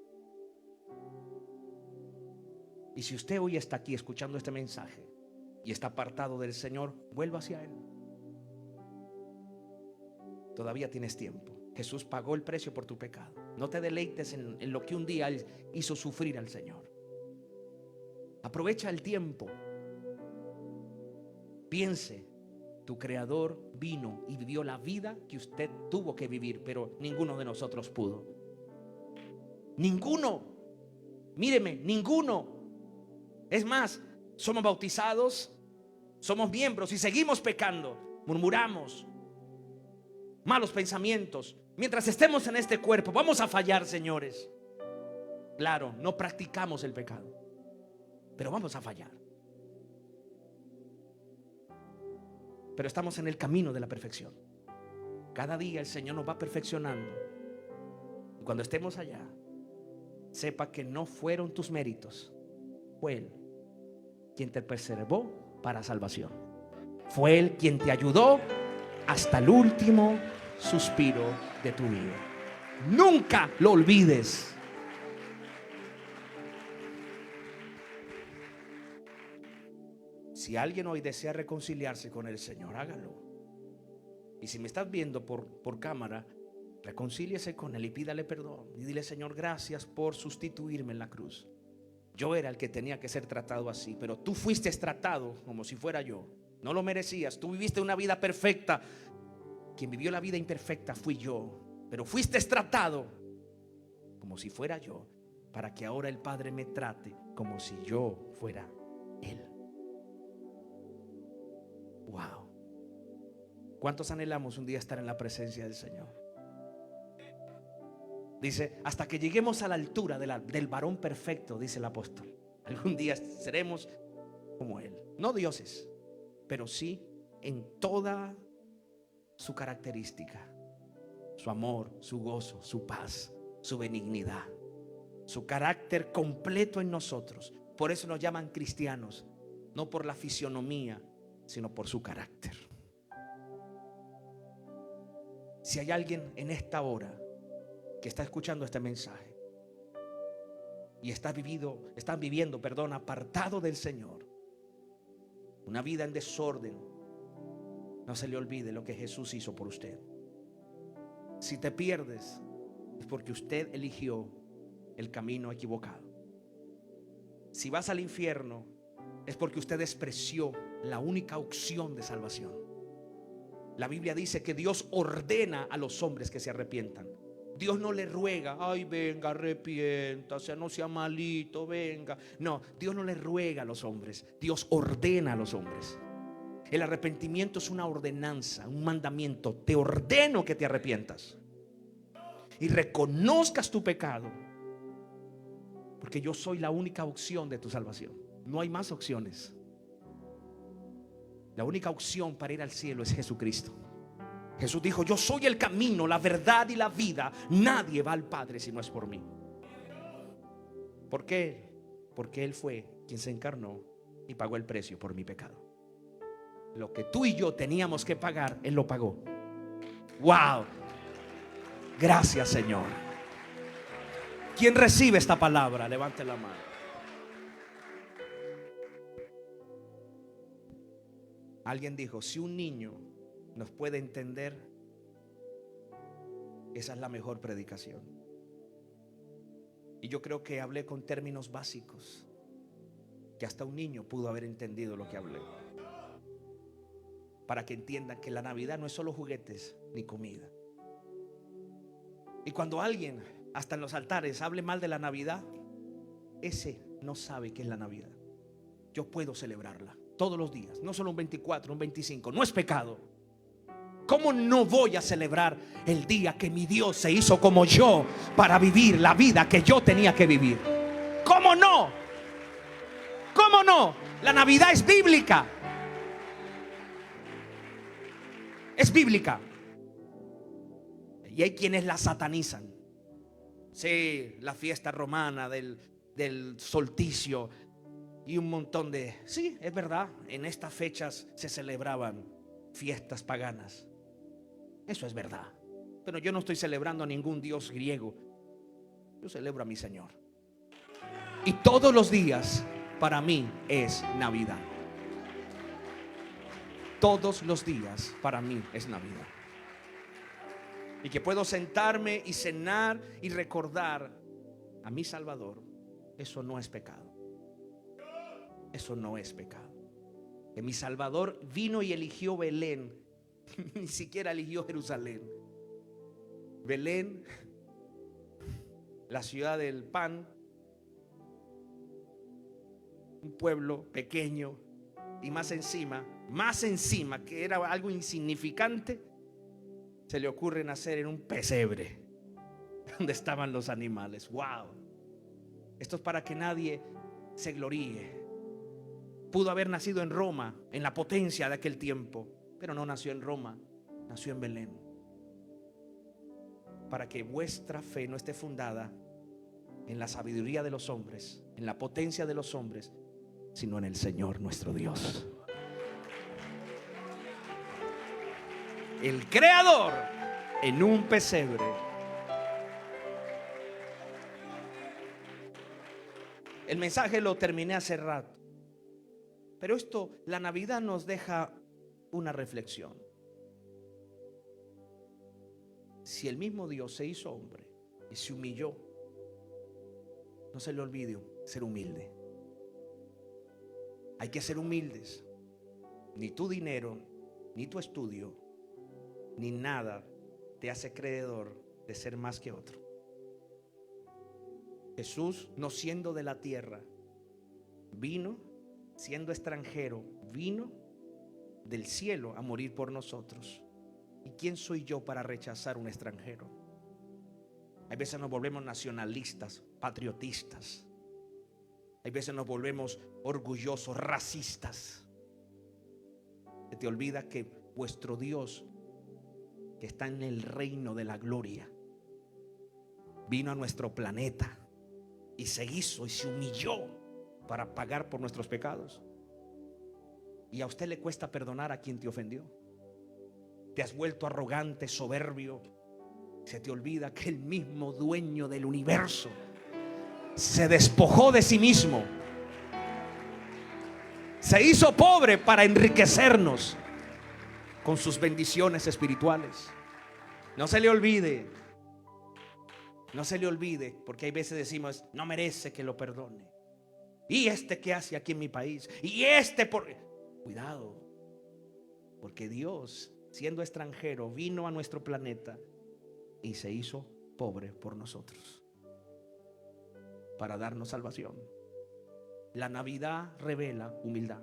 Y si usted hoy está aquí escuchando este mensaje y está apartado del Señor, vuelva hacia Él. Todavía tienes tiempo. Jesús pagó el precio por tu pecado. No te deleites en lo que un día Él hizo sufrir al Señor. Aprovecha el tiempo. Piense, tu Creador vino y vivió la vida que usted tuvo que vivir, pero ninguno de nosotros pudo. Ninguno. Míreme, ninguno. Es más, somos bautizados, somos miembros y seguimos pecando. Murmuramos, malos pensamientos. Mientras estemos en este cuerpo, vamos a fallar, señores. Claro, no practicamos el pecado, pero vamos a fallar. Pero estamos en el camino de la perfección. Cada día el Señor nos va perfeccionando. Y cuando estemos allá, sepa que no fueron tus méritos, fue Él quien te preservó para salvación. Fue Él quien te ayudó hasta el último suspiro de tu vida. Nunca lo olvides. Si alguien hoy desea reconciliarse con el Señor, hágalo. Y si me estás viendo por cámara, reconcíliese con Él y pídale perdón. Y dile: Señor, gracias por sustituirme en la cruz. Yo era el que tenía que ser tratado así, pero tú fuiste tratado como si fuera yo. No lo merecías. Tú viviste una vida perfecta. Quien vivió la vida imperfecta fui yo, pero fuiste tratado como si fuera yo, para que ahora el Padre me trate como si yo fuera Él. Wow. ¿Cuántos anhelamos un día estar en la presencia del Señor? Dice, hasta que lleguemos a la altura del varón perfecto, dice el apóstol. Algún día seremos como Él. No dioses, pero sí en toda su característica. Su amor, su gozo, su paz, su benignidad, su carácter completo en nosotros. Por eso nos llaman cristianos, no por la fisionomía, sino por su carácter. Si hay alguien en esta hora que está escuchando este mensaje y están viviendo, apartado del Señor, una vida en desorden, no se le olvide lo que Jesús hizo por usted. Si te pierdes, es porque usted eligió el camino equivocado. Si vas al infierno, es porque usted despreció la única opción de salvación. La Biblia dice que Dios ordena a los hombres que se arrepientan. Dios no le ruega, ay, venga, arrepiéntase, no sea malito, venga. No, Dios no le ruega a los hombres, Dios ordena a los hombres. El arrepentimiento es una ordenanza, un mandamiento. Te ordeno que te arrepientas y reconozcas tu pecado, porque yo soy la única opción de tu salvación. No hay más opciones. La única opción para ir al cielo es Jesucristo. Jesús dijo, yo soy el camino, la verdad y la vida. Nadie va al Padre si no es por mí. ¿Por qué? Porque Él fue quien se encarnó y pagó el precio por mi pecado. Lo que tú y yo teníamos que pagar, Él lo pagó. ¡Wow! Gracias, Señor. ¿Quién recibe esta palabra? Levante la mano. Alguien dijo, si un niño nos puede entender, esa es la mejor predicación. Y yo creo que hablé con términos básicos que hasta un niño pudo haber entendido lo que hablé, para que entiendan que la Navidad no es solo juguetes ni comida. Y cuando alguien, hasta en los altares, hable mal de la Navidad, ese no sabe qué es la Navidad. Yo puedo celebrarla todos los días, no solo un 24, un 25, no es pecado. ¿Cómo no voy a celebrar el día que mi Dios se hizo como yo para vivir la vida que yo tenía que vivir? ¿Cómo no? ¿Cómo no? La Navidad es bíblica. Es bíblica. Y hay quienes la satanizan. Sí, la fiesta romana del solsticio y un montón de... Sí, es verdad, en estas fechas se celebraban fiestas paganas. Eso es verdad. Pero yo no estoy celebrando a ningún dios griego. Yo celebro a mi Señor. Y todos los días para mí es Navidad. Todos los días para mí es Navidad. Y que puedo sentarme y cenar y recordar a mi Salvador. Eso no es pecado. Eso no es pecado. Que mi Salvador vino y eligió Belén. Ni siquiera eligió Jerusalén. Belén, la ciudad del pan, un pueblo pequeño, y más encima que era algo insignificante, se le ocurre nacer en un pesebre donde estaban los animales. Wow. Esto es para que nadie se gloríe. Pudo haber nacido en Roma, en la potencia de aquel tiempo, pero no nació en Roma, nació en Belén. Para que vuestra fe no esté fundada en la sabiduría de los hombres, en la potencia de los hombres, sino en el Señor nuestro Dios, el Creador, en un pesebre. El mensaje lo terminé hace rato, pero la Navidad nos deja una reflexión. Si el mismo Dios se hizo hombre y se humilló, no se le olvide ser humilde. Hay que ser humildes. Ni tu dinero, ni tu estudio, ni nada te hace creedor de ser más que otro. Jesús, no siendo de la tierra, vino, siendo extranjero, vino del cielo a morir por nosotros. ¿Y quién soy yo para rechazar un extranjero? Hay veces nos volvemos nacionalistas, patriotistas. Hay veces nos volvemos orgullosos, racistas. Se te olvida que vuestro Dios, que está en el reino de la gloria, vino a nuestro planeta y se hizo y se humilló para pagar por nuestros pecados. Y a usted le cuesta perdonar a quien te ofendió. Te has vuelto arrogante, soberbio. Se te olvida que el mismo dueño del universo se despojó de sí mismo, se hizo pobre para enriquecernos con sus bendiciones espirituales. No se le olvide, no se le olvide, porque hay veces decimos, no merece que lo perdone. ¿Y este qué hace aquí en mi país? Y este por... Cuidado, porque Dios, siendo extranjero, vino a nuestro planeta y se hizo pobre por nosotros para darnos salvación. La Navidad revela humildad.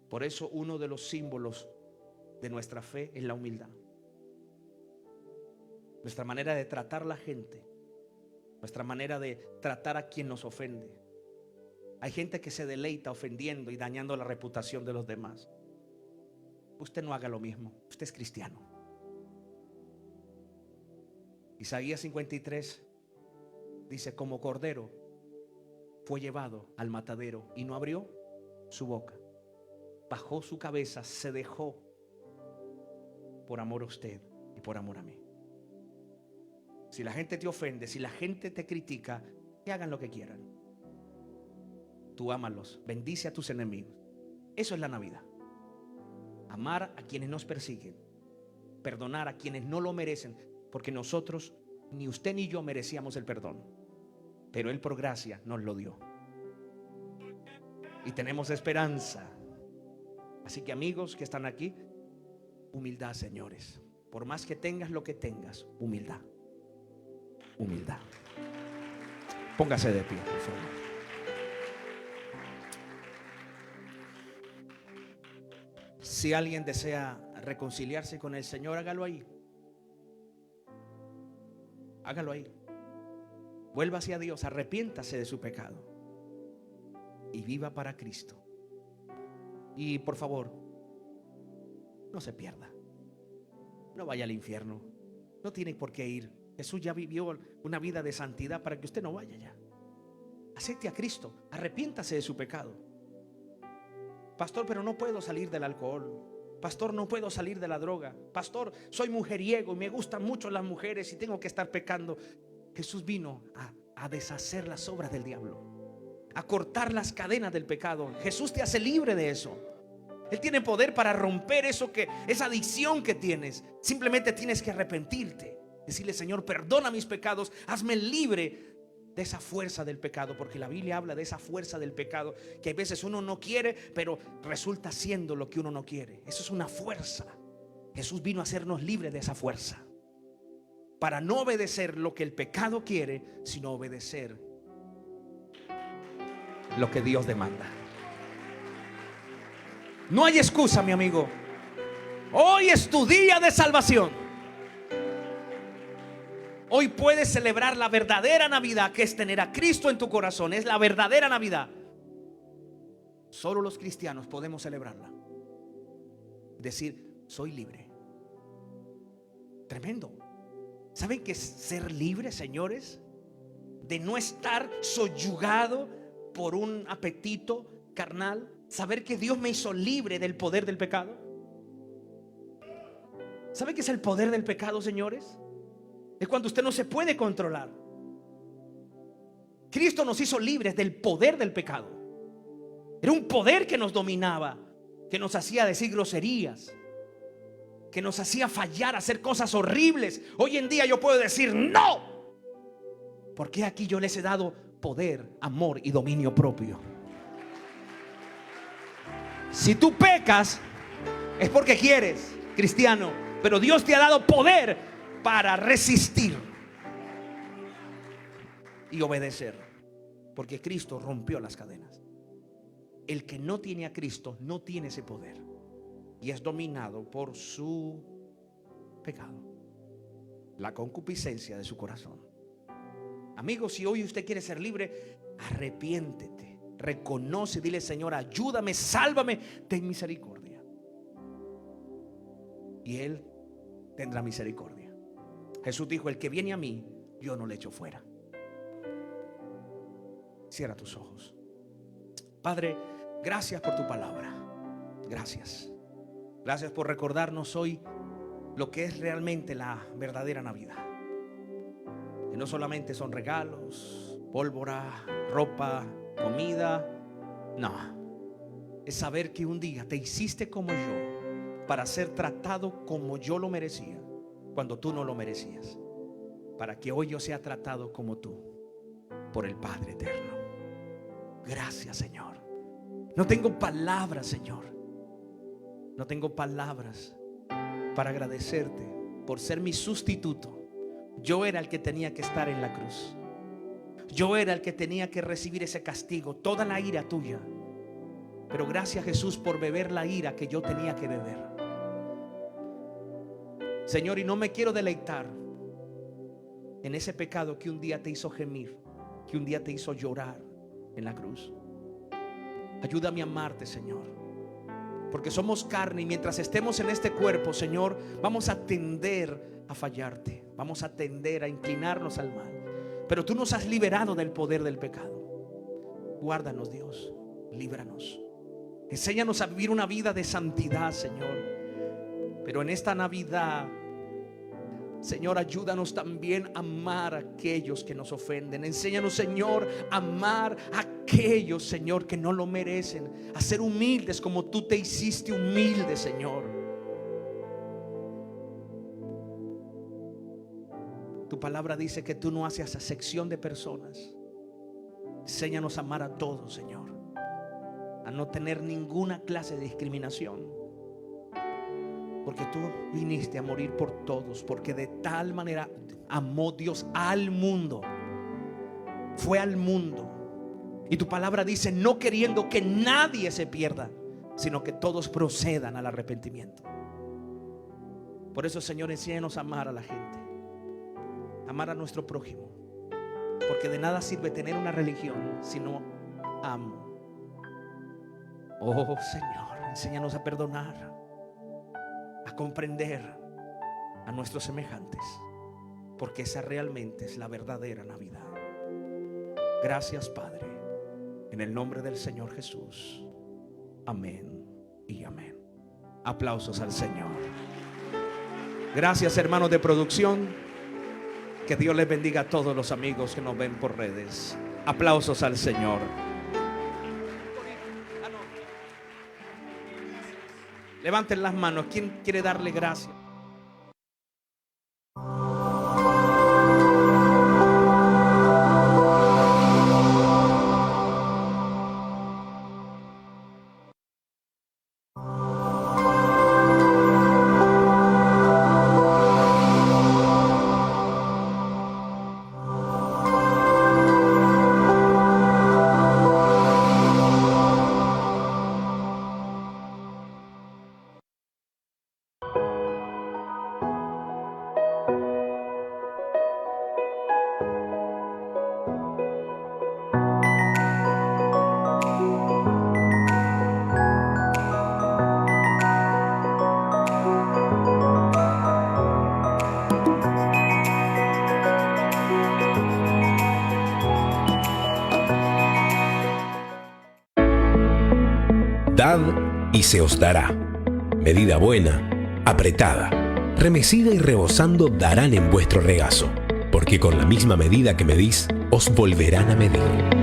Por eso uno de los símbolos de nuestra fe es la humildad. Nuestra manera de tratar a la gente, nuestra manera de tratar a quien nos ofende. Hay gente que se deleita ofendiendo y dañando la reputación de los demás. Usted no haga lo mismo, usted es cristiano. Isaías 53 dice, como cordero fue llevado al matadero y no abrió su boca. Bajó su cabeza, se dejó por amor a usted y por amor a mí. Si la gente te ofende, si la gente te critica, que hagan lo que quieran. Tú ámalos, bendice a tus enemigos. Eso es la Navidad. Amar a quienes nos persiguen, perdonar a quienes no lo merecen, porque nosotros, ni usted ni yo merecíamos el perdón, pero Él por gracia nos lo dio. Y tenemos esperanza. Así que amigos que están aquí, humildad, señores. Por más que tengas lo que tengas, humildad. Humildad. Póngase de pie, por favor. Si alguien desea reconciliarse con el Señor, hágalo ahí. Hágalo ahí. Vuelva hacia Dios, arrepiéntase de su pecado y viva para Cristo. Y por favor, no se pierda. No vaya al infierno. No tiene por qué ir. Jesús ya vivió una vida de santidad para que usted no vaya ya. Acepte a Cristo, arrepiéntase de su pecado. Pastor, pero no puedo salir del alcohol. Pastor, no puedo salir de la droga. Pastor, soy mujeriego y me gustan mucho las mujeres y tengo que estar pecando. Jesús vino a deshacer las obras del diablo, a cortar las cadenas del pecado. Jesús te hace libre de eso. Él tiene poder para romper esa adicción que tienes. Simplemente tienes que arrepentirte, decirle, Señor, perdona mis pecados, hazme libre de esa fuerza del pecado, porque la Biblia habla de esa fuerza del pecado, que a veces uno no quiere, pero resulta siendo lo que uno no quiere. Eso es una fuerza. Jesús vino a hacernos libres de esa fuerza, para no obedecer lo que el pecado quiere, sino obedecer lo que Dios demanda. No hay excusa, mi amigo. Hoy es tu día de salvación. Hoy puedes celebrar la verdadera Navidad, que es tener a Cristo en tu corazón. Es la verdadera Navidad. Solo los cristianos podemos celebrarla. Decir, soy libre. Tremendo. ¿Saben qué es ser libre, señores? De no estar soyugado por un apetito carnal. Saber que Dios me hizo libre del poder del pecado. ¿Saben qué es el poder del pecado, señores? Es cuando usted no se puede controlar. Cristo nos hizo libres del poder del pecado. Era un poder que nos dominaba, que nos hacía decir groserías, que nos hacía fallar, hacer cosas horribles. Hoy en día yo puedo decir no, porque aquí yo les he dado poder, amor y dominio propio. Si tú pecas es porque quieres, cristiano, pero Dios te ha dado poder para resistir. y obedecer, porque Cristo rompió las cadenas. El que no tiene a Cristo no tiene ese poder y es dominado por su pecado, la concupiscencia de su corazón. Amigos, si hoy usted quiere ser libre, arrepiéntete, reconoce, dile: Señor, ayúdame, sálvame, ten misericordia. Y Él tendrá misericordia. Jesús dijo: el que viene a mí, yo no le echo fuera. Cierra tus ojos. Padre, gracias por tu palabra. Gracias. Gracias por recordarnos hoy lo que es realmente la verdadera Navidad. Que no solamente son regalos, pólvora, ropa, comida. No. Es saber que un día te hiciste como yo para ser tratado como yo lo merecía, cuando tú no lo merecías. Para que hoy yo sea tratado como tú, por el Padre eterno. Gracias, Señor. No tengo palabras, Señor. No tengo palabras para agradecerte por ser mi sustituto. Yo era el que tenía que estar en la cruz. Yo era el que tenía que recibir ese castigo, toda la ira tuya. Pero gracias, Jesús, por beber la ira que yo tenía que beber. Señor, y no me quiero deleitar en ese pecado que un día te hizo gemir, que un día te hizo llorar en la cruz. Ayúdame a amarte, Señor, porque somos carne y mientras estemos en este cuerpo, Señor, vamos a tender a fallarte, vamos a tender a inclinarnos al mal. Pero tú nos has liberado del poder del pecado. Guárdanos, Dios, líbranos. Enséñanos a vivir una vida de santidad, Señor. Pero en esta Navidad, Señor, ayúdanos también a amar a aquellos que nos ofenden. Enséñanos, Señor, a amar a aquellos, Señor, que no lo merecen. A ser humildes como tú te hiciste humilde, Señor. Tu palabra dice que tú no haces acepción de personas. Enséñanos a amar a todos, Señor. A no tener ninguna clase de discriminación. Porque tú viniste a morir por todos. Porque de tal manera amó Dios al mundo. Fue al mundo. Y tu palabra dice: no queriendo que nadie se pierda, sino que todos procedan al arrepentimiento. Por eso, Señor, enséñanos a amar a la gente, amar a nuestro prójimo. Porque de nada sirve tener una religión si no amo. Oh, Señor, enséñanos a perdonar, a comprender a nuestros semejantes, porque esa realmente es la verdadera Navidad. Gracias, Padre, en el nombre del Señor Jesús. Amén y amén. Aplausos al Señor. Gracias, hermanos de producción. Que Dios les bendiga a todos los amigos que nos ven por redes. Aplausos al Señor. Levanten las manos. ¿Quién quiere darle gracias? Dad y se os dará. Medida buena, apretada, remecida y rebosando darán en vuestro regazo, porque con la misma medida que medís, os volverán a medir.